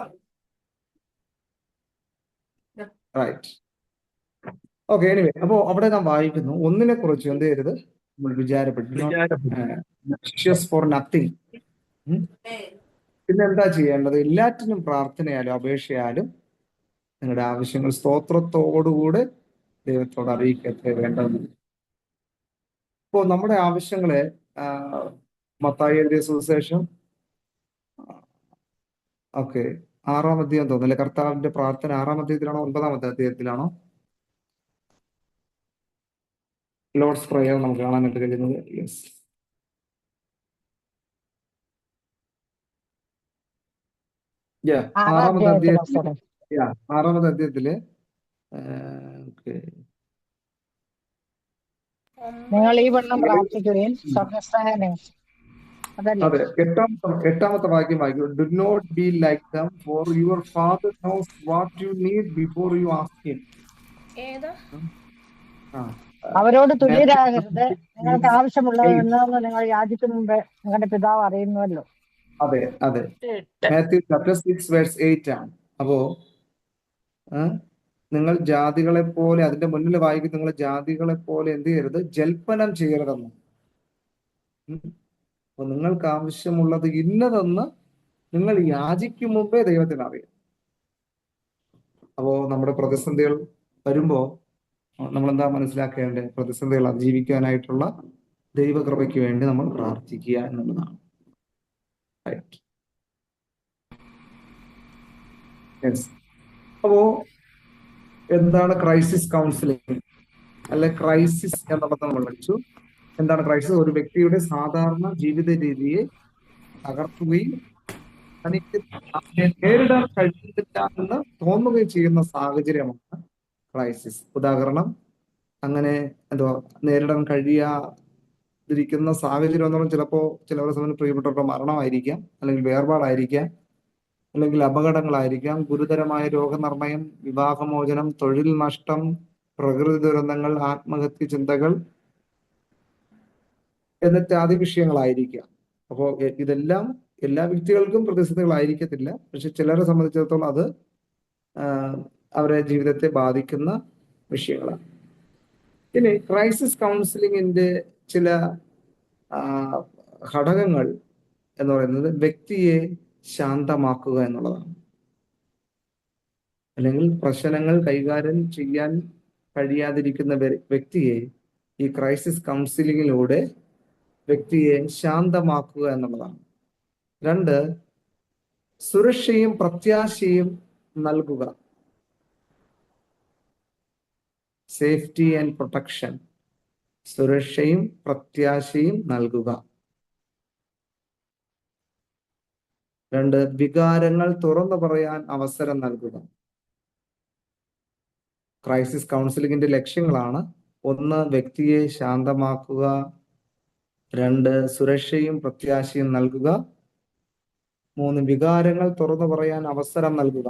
റൈറ്റ്. ഓക്കെ, എനിവേ, അപ്പോ അവിടെ നാം വായിക്കുന്നു, ഒന്നിനെ കുറിച്ച് എന്ത് ചെയ്യരുത്, നമ്മൾ വിചാരപ്പെടുന്നു, ഫോർ നത്തിങ്. പിന്നെ എന്താ ചെയ്യേണ്ടത്? എല്ലാറ്റിനും പ്രാർത്ഥനയാലും അപേക്ഷയാലും നിങ്ങളുടെ ആവശ്യങ്ങൾ സ്തോത്രത്തോടുകൂടെ ദൈവത്തോട് അറിയിക്കത്രേ വേണ്ടത്. ഇപ്പോ നമ്മുടെ ആവശ്യങ്ങളെ മത്തായി എഴുതിയ സുവിശേഷം 6-ാം അധ്യായം തോന്നുന്നില്ല, കർത്താവിന്റെ പ്രാർത്ഥന 6-ാം അധ്യായത്തിലാണോ 9-ാമത്തെ അധ്യായത്തിലാണോ ലോർഡ്സ് പ്രയർ നമുക്ക് കാണാനായിട്ട് കഴിയുന്നത്? യെസ്, ആറാമത്തെ അധ്യായത്തില് നിങ്ങൾ ഈ വണ്ണം പ്രാർത്ഥിക്കുകയും സ്വർഗസ്ഥനായ അതല്ലേ? അതെ, എട്ടാമത്തെ വാക്യം വായിക്കും. Do not be like them, for your father knows what you need before you ask him. ഏതാ? അവരോട് മാത്യു തുല്യരാകരുത്, നിങ്ങൾക്ക് 6:8. ആവശ്യമുള്ളത് എന്താണെന്ന് നിങ്ങൾ യാചിക്കും മുമ്പേ നിങ്ങളുടെ പിതാവ് അറിയുന്നുവല്ലോ. അതെ അതെ, മാത്യു ചാപ്റ്റർ 6 വേഴ്സ് 8 ആണ്. അപ്പോ നിങ്ങൾ ജാതികളെ പോലെ, അതിന്റെ മുന്നിൽ വായിക്കും, നിങ്ങൾ ജാതികളെ പോലെ എന്ത് ചെയ്യരുത്, ജൽപ്പനം ചെയ്യരുതെന്ന്. അപ്പൊ നിങ്ങൾക്ക് ആവശ്യമുള്ളത് ഇന്നതെന്ന് നിങ്ങൾ യാചിക്കും മുമ്പേ ദൈവത്തിന് അറിയാം. അപ്പോ നമ്മുടെ പ്രതിസന്ധികൾ വരുമ്പോ നമ്മൾ എന്താ മനസ്സിലാക്കേണ്ടത്? പ്രതിസന്ധികൾ അതിജീവിക്കാനായിട്ടുള്ള ദൈവകൃപയ്ക്ക് വേണ്ടി നമ്മൾ പ്രാർത്ഥിക്കുക എന്നുള്ളതാണ്. റൈറ്റ്. അപ്പോ എന്താണ് ക്രൈസിസ് കൗൺസിലിംഗ്, അല്ലെ ക്രൈസിസ് എന്നുള്ളത് നമ്മൾ പഠിച്ചു. എന്താണ് ക്രൈസിസ്? ഒരു വ്യക്തിയുടെ സാധാരണ ജീവിത രീതിയെ തകർക്കുകയും തനിക്ക് നേരിടാൻ കഴിയുന്നില്ല എന്ന് തോന്നുകയും ചെയ്യുന്ന സാഹചര്യമാണ് ക്രൈസിസ്. ഉദാഹരണം, അങ്ങനെ എന്തോ നേരിടാൻ കഴിയാതിരിക്കുന്ന സാഹചര്യം എന്ന് പറഞ്ഞാൽ ചിലപ്പോൾ ചിലവരുടെ സമയം പ്രിയപ്പെട്ടവരുടെ മരണമായിരിക്കാം, അല്ലെങ്കിൽ വേർപാടായിരിക്കാം, അല്ലെങ്കിൽ അപകടങ്ങളായിരിക്കാം, ഗുരുതരമായ രോഗനിർണയം, വിവാഹമോചനം, തൊഴിൽ നഷ്ടം, പ്രകൃതി ദുരന്തങ്ങൾ, ആത്മഹത്യ ചിന്തകൾ എന്നിത്യാദി വിഷയങ്ങളായിരിക്കാം. അപ്പോൾ ഇതെല്ലാം എല്ലാ വ്യക്തികൾക്കും പ്രതിസന്ധികളായിരിക്കത്തില്ല, പക്ഷെ ചിലരെ സംബന്ധിച്ചിടത്തോളം അത് അവരുടെ ജീവിതത്തെ ബാധിക്കുന്ന വിഷയങ്ങളാണ്. ഇനി ക്രൈസിസ് കൗൺസിലിങ്ങിന്റെ ചില ഘടകങ്ങൾ എന്ന് പറയുന്നത് വ്യക്തിയെ ശാന്തമാക്കുക എന്നുള്ളതാണ്. അല്ലെങ്കിൽ പ്രശ്നങ്ങൾ കൈകാര്യം ചെയ്യാൻ കഴിയാതിരിക്കുന്ന വ്യക്തിയെ ഈ ക്രൈസിസ് കൗൺസിലിങ്ങിലൂടെ വ്യക്തിയെ ശാന്തമാക്കുക എന്നുള്ളതാണ്. 2, സുരക്ഷയും പ്രത്യാശയും നൽകുക. Safety and protection. സുരക്ഷയും പ്രത്യാശയും നൽകുക. 2, വികാരങ്ങൾ തുറന്നു പറയാൻ അവസരം നൽകുക. ക്രൈസിസ് കൗൺസിലിങ്ങിന്റെ ലക്ഷ്യങ്ങളാണ്: 1, വ്യക്തിയെ ശാന്തമാക്കുക. 2, സുരക്ഷയും പ്രത്യാശയും നൽകുക. 3, വികാരങ്ങൾ തുറന്നു പറയാൻ അവസരം നൽകുക.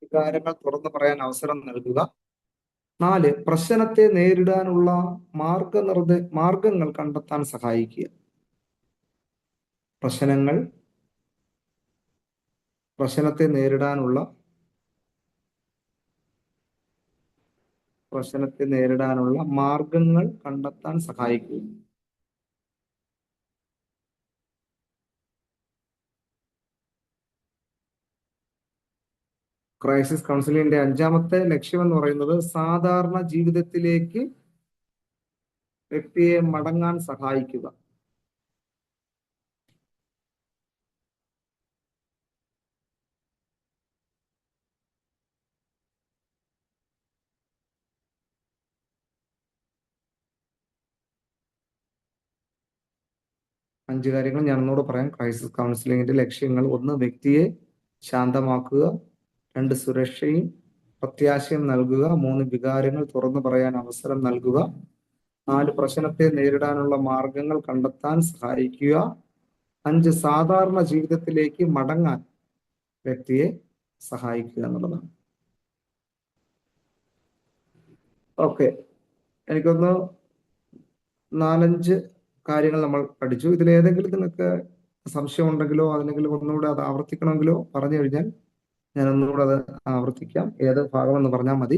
വികാരങ്ങൾ തുറന്നു പറയാൻ അവസരം നൽകുക. 4, പ്രശ്നത്തെ നേരിടാനുള്ള മാർഗങ്ങൾ കണ്ടെത്താൻ സഹായിക്കുക. പ്രശ്നത്തെ നേരിടാനുള്ള മാർഗങ്ങൾ കണ്ടെത്താൻ സഹായിക്കുക. ക്രൈസിസ് കൗൺസിലിംഗിന്റെ 5ാമത്തെ ലക്ഷ്യം എന്ന് പറയുന്നത് സാധാരണ ജീവിതത്തിലേക്ക് വ്യക്തിയെ മടങ്ങാൻ സഹായിക്കുക. അഞ്ച് കാര്യങ്ങൾ ഞാൻ ഒന്നുകൂടെ പറയാം. ക്രൈസിസ് കൗൺസിലിംഗിന്റെ ലക്ഷ്യങ്ങൾ: 1, വ്യക്തിയെ ശാന്തമാക്കുക. 2, സുരക്ഷയും പ്രത്യാശയും നൽകുക. 3, വികാരങ്ങൾ തുറന്നു പറയാൻ അവസരം നൽകുക. 4, പ്രശ്നത്തെ നേരിടാനുള്ള മാർഗങ്ങൾ കണ്ടെത്താൻ സഹായിക്കുക. 5, സാധാരണ ജീവിതത്തിലേക്ക് മടങ്ങാൻ വ്യക്തിയെ സഹായിക്കുക എന്നുള്ളതാണ്. ഓക്കെ, എനിക്കൊന്ന് 4-5 കാര്യങ്ങൾ നമ്മൾ പഠിച്ചു. ഇതിലേതെങ്കിലും നിങ്ങൾക്ക് സംശയം ഉണ്ടെങ്കിലോ അല്ലെങ്കിൽ ഒന്നുകൂടെ അത് ആവർത്തിക്കണമെങ്കിലോ പറഞ്ഞു കഴിഞ്ഞാൽ ഞാൻ ഒന്നുകൂടെ അത് ആവർത്തിക്കാം. ഏത് ഭാഗമെന്ന് പറഞ്ഞാൽ മതി.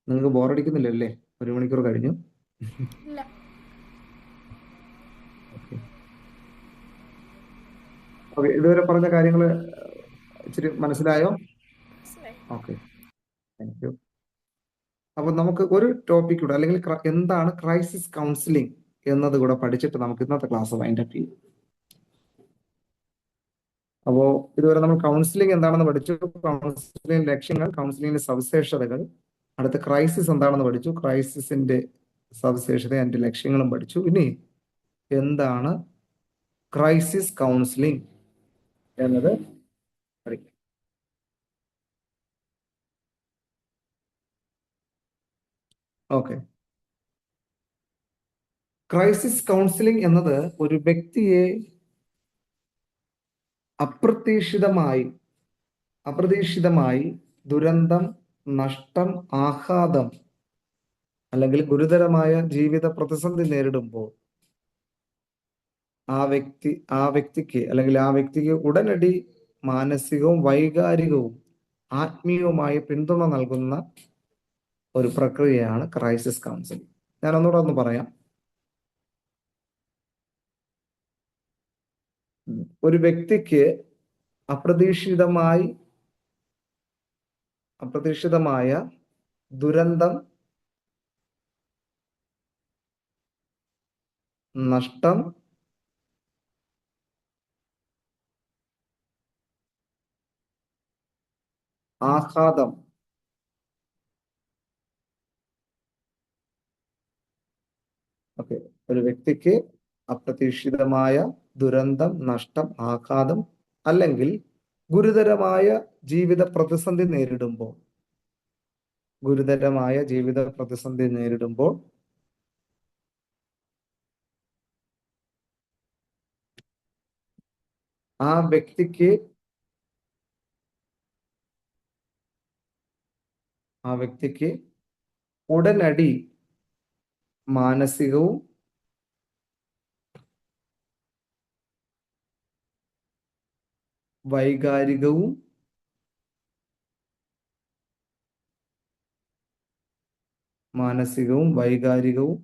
നിങ്ങൾക്ക് ബോറടിക്കുന്നില്ലല്ലേ? 1 മണിക്കൂർ കഴിഞ്ഞു. ഓക്കെ, ഇതുവരെ പറഞ്ഞ കാര്യങ്ങൾ ഇച്ചിരി മനസ്സിലായോ? Okay, thank you. അപ്പൊ നമുക്ക് ഒരു ടോപ്പിക് കൂടെ, അല്ലെങ്കിൽ എന്താണ് ക്രൈസിസ് കൗൺസിലിംഗ് എന്നത് കൂടെ പഠിച്ചിട്ട് നമുക്ക് ഇന്നത്തെ ക്ലാസ് വൈൻഡ് അപ്പ് ചെയ്യും. അപ്പോ ഇതുവരെ നമ്മൾ കൗൺസിലിംഗ് എന്താണെന്ന് പഠിച്ചു, കൗൺസിലിംഗ് ലക്ഷ്യങ്ങൾ, കൗൺസിലിംഗിന്റെ സവിശേഷതകൾ. അടുത്ത ക്രൈസിസ് എന്താണെന്ന് പഠിച്ചു, ക്രൈസിസിന്റെ സവിശേഷത അതിന്റെ ലക്ഷ്യങ്ങളും പഠിച്ചു. ഇനി എന്താണ് ക്രൈസിസ് കൗൺസിലിംഗ് എന്നത് പഠിക്കാം. ഓക്കെ. ക്രൈസിസ് കൗൺസിലിംഗ് എന്നത് ഒരു വ്യക്തിയെ അപ്രതീക്ഷിതമായി ദുരന്തം, നഷ്ടം, ആഘാതം അല്ലെങ്കിൽ ഗുരുതരമായ ജീവിത പ്രതിസന്ധി നേരിടുമ്പോൾ ആ വ്യക്തിക്ക് ഉടനടി മാനസികവും വൈകാരികവും ആത്മീയവുമായ പിന്തുണ നൽകുന്ന ഒരു പ്രക്രിയയാണ് ക്രൈസിസ് കൗൺസിലിംഗ്. ഞാൻ ഒന്നുകൂടെ ഒന്ന് പറയാം. ഒരു വ്യക്തിക്ക് അപ്രതീക്ഷിതമായ ദുരന്തം, നഷ്ടം, ആഘാതം ഒരു വ്യക്തിക്ക് അപ്രതീക്ഷിതമായ ദുരന്തം, നഷ്ടം, ആഘാതം അല്ലെങ്കിൽ ഗുരുതരമായ ജീവിത പ്രതിസന്ധി നേരിടുമ്പോൾ ആ വ്യക്തിക്ക് ഉടനടി മാനസികവും വൈകാരികവും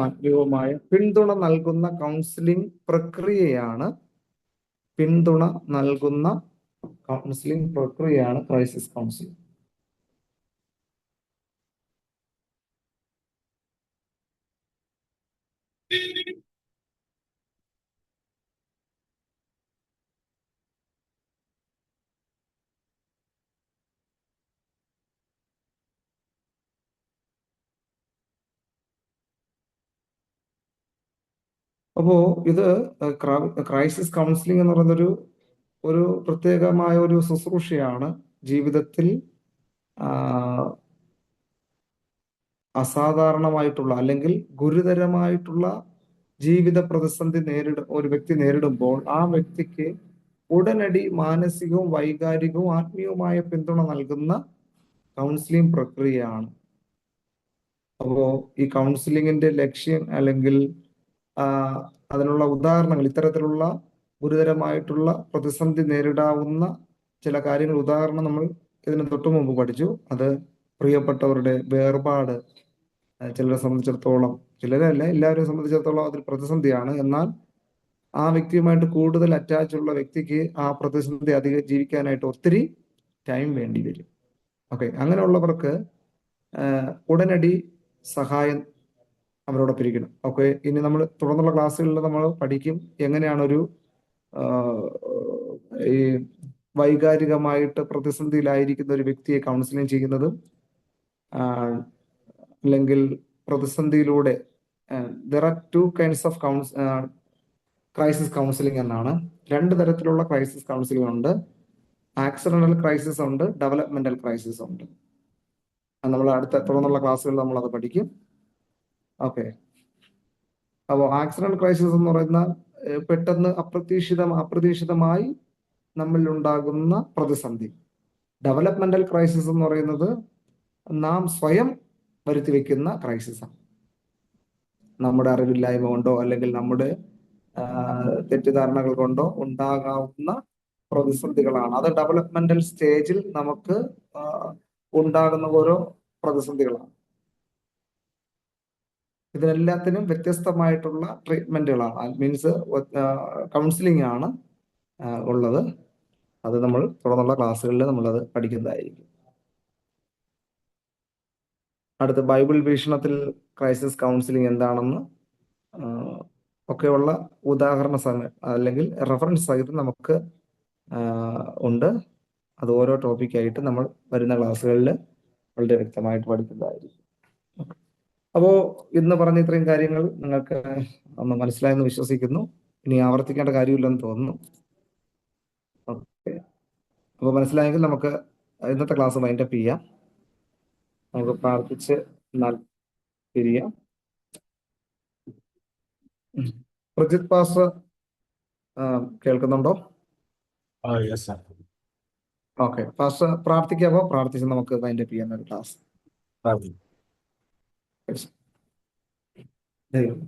ആത്മീയവുമായ പിന്തുണ നൽകുന്ന കൗൺസിലിംഗ് പ്രക്രിയയാണ് ക്രൈസിസ് കൗൺസിലിംഗ്. അപ്പോ ഇത് ക്രൈസിസ് കൗൺസിലിംഗ് എന്ന് പറയുന്നൊരു പ്രത്യേകമായ ഒരു ശുശ്രൂഷയാണ്. ജീവിതത്തിൽ അസാധാരണമായിട്ടുള്ള അല്ലെങ്കിൽ ഗുരുതരമായിട്ടുള്ള ജീവിത പ്രതിസന്ധി ഒരു വ്യക്തി നേരിടുമ്പോൾ ആ വ്യക്തിക്ക് ഉടനടി മാനസികവും വൈകാരികവും ആത്മീയവുമായ പിന്തുണ നൽകുന്ന കൗൺസിലിംഗ് പ്രക്രിയയാണ്. അപ്പോ ഈ കൗൺസിലിംഗിന്റെ ലക്ഷ്യം അല്ലെങ്കിൽ അതിനുള്ള ഉദാഹരണങ്ങൾ, ഇത്തരത്തിലുള്ള ഗുരുതരമായിട്ടുള്ള പ്രതിസന്ധി നേരിടാവുന്ന ചില കാര്യങ്ങൾ ഉദാഹരണം നമ്മൾ ഇതിന് തൊട്ടു മുമ്പ് പഠിച്ചു. അത് പ്രിയപ്പെട്ടവരുടെ വേർപാട് ചിലരെ സംബന്ധിച്ചിടത്തോളം, ചിലരല്ല എല്ലാവരെയും സംബന്ധിച്ചിടത്തോളം അതൊരു പ്രതിസന്ധിയാണ്. എന്നാൽ ആ വ്യക്തിയുമായിട്ട് കൂടുതൽ അറ്റാച്ച് ഉള്ള വ്യക്തിക്ക് ആ പ്രതിസന്ധി ജീവിക്കാനായിട്ട് ഒത്തിരി ടൈം വേണ്ടി വരും. ഓക്കെ, അങ്ങനെയുള്ളവർക്ക് ഉടനടി സഹായം അവരോടൊപ്പം ഇരിക്കണം. ഓക്കെ, ഇനി നമ്മൾ തുടർന്നുള്ള ക്ലാസ്സുകളിൽ നമ്മൾ പഠിക്കും എങ്ങനെയാണ് ഈ വൈകാരികമായിട്ട് പ്രതിസന്ധിയിലായിരിക്കുന്ന ഒരു വ്യക്തിയെ കൗൺസിലിംഗ് ചെയ്യുന്നത്, അല്ലെങ്കിൽ പ്രതിസന്ധിയിലൂടെ there are two kinds of crisis counselling എന്നാണ്. 2 തരത്തിലുള്ള ക്രൈസിസ് കൗൺസിലിംഗ് ഉണ്ട്. ആക്സിഡന്റൽ ക്രൈസിസ് ഉണ്ട്, ഡെവലപ്മെന്റൽ ക്രൈസിസ് ഉണ്ട്. നമ്മൾ തുടർന്നുള്ള ക്ലാസ്സുകളിൽ നമ്മൾ അത് പഠിക്കും. ഓക്കെ, അപ്പോൾ ആക്സിഡന്റൽ ക്രൈസിസ് എന്ന് പറയുന്ന പെട്ടെന്ന് അപ്രതീക്ഷിതമായി നമ്മളിൽ ഉണ്ടാകുന്ന പ്രതിസന്ധി. ഡെവലപ്മെന്റൽ ക്രൈസിസ് എന്ന് പറയുന്നത് നാം സ്വയം വരുത്തി വെക്കുന്ന ക്രൈസിസാണ്. നമ്മുടെ അറിവില്ലായ്മ കൊണ്ടോ അല്ലെങ്കിൽ നമ്മുടെ തെറ്റിദ്ധാരണകൾ കൊണ്ടോ ഉണ്ടാകാവുന്ന പ്രതിസന്ധികളാണ്. അത് ഡെവലപ്മെന്റൽ സ്റ്റേജിൽ നമുക്ക് ഉണ്ടാകുന്ന ഓരോ പ്രതിസന്ധികളാണ്. ഇതിനെല്ലാത്തിനും വ്യത്യസ്തമായിട്ടുള്ള ട്രീറ്റ്മെന്റുകളാണ്, മീൻസ് കൗൺസിലിംഗ് ആണ് ഉള്ളത്. അത് നമ്മൾ തുടർന്നുള്ള ക്ലാസ്സുകളിൽ നമ്മളത് പഠിക്കുന്നതായിരിക്കും. അടുത്ത ബൈബിൾ വീക്ഷണത്തിൽ ക്രൈസിസ് കൗൺസിലിംഗ് എന്താണെന്ന് ഒക്കെയുള്ള ഉദാഹരണ അല്ലെങ്കിൽ റെഫറൻസ് സഹിതം നമുക്ക് ഉണ്ട്. അത് ഓരോ ടോപ്പിക്കായിട്ട് നമ്മൾ വരുന്ന ക്ലാസ്സുകളിൽ വളരെ വ്യക്തമായിട്ട് പഠിക്കുന്നതായിരിക്കും. അപ്പോൾ ഇന്ന് പറഞ്ഞ ഇത്രയും കാര്യങ്ങൾ നിങ്ങൾക്ക് ഒന്ന് മനസ്സിലായെന്ന് വിശ്വസിക്കുന്നു. ഇനി ആവർത്തിക്കേണ്ട കാര്യമില്ലെന്ന് തോന്നുന്നു. ഓക്കെ, അപ്പോൾ മനസ്സിലായെങ്കിൽ നമുക്ക് ഇന്നത്തെ ക്ലാസ് വൈൻഡപ്പ് ചെയ്യാം. നമുക്ക് പ്രാർത്ഥിച്ച് എന്നാൽ പിരിയാം. പ്രജിത് പാസ്റ്റർ കേൾക്കുന്നുണ്ടോ? ഓക്കെ, പാസ്റ്റർ പ്രാർത്ഥിക്കാമോ? പ്രാർത്ഥിച്ച് നമുക്ക് വൈൻഡപ്പ് ചെയ്യാൻ ഒരു ക്ലാസ്. ദൈവം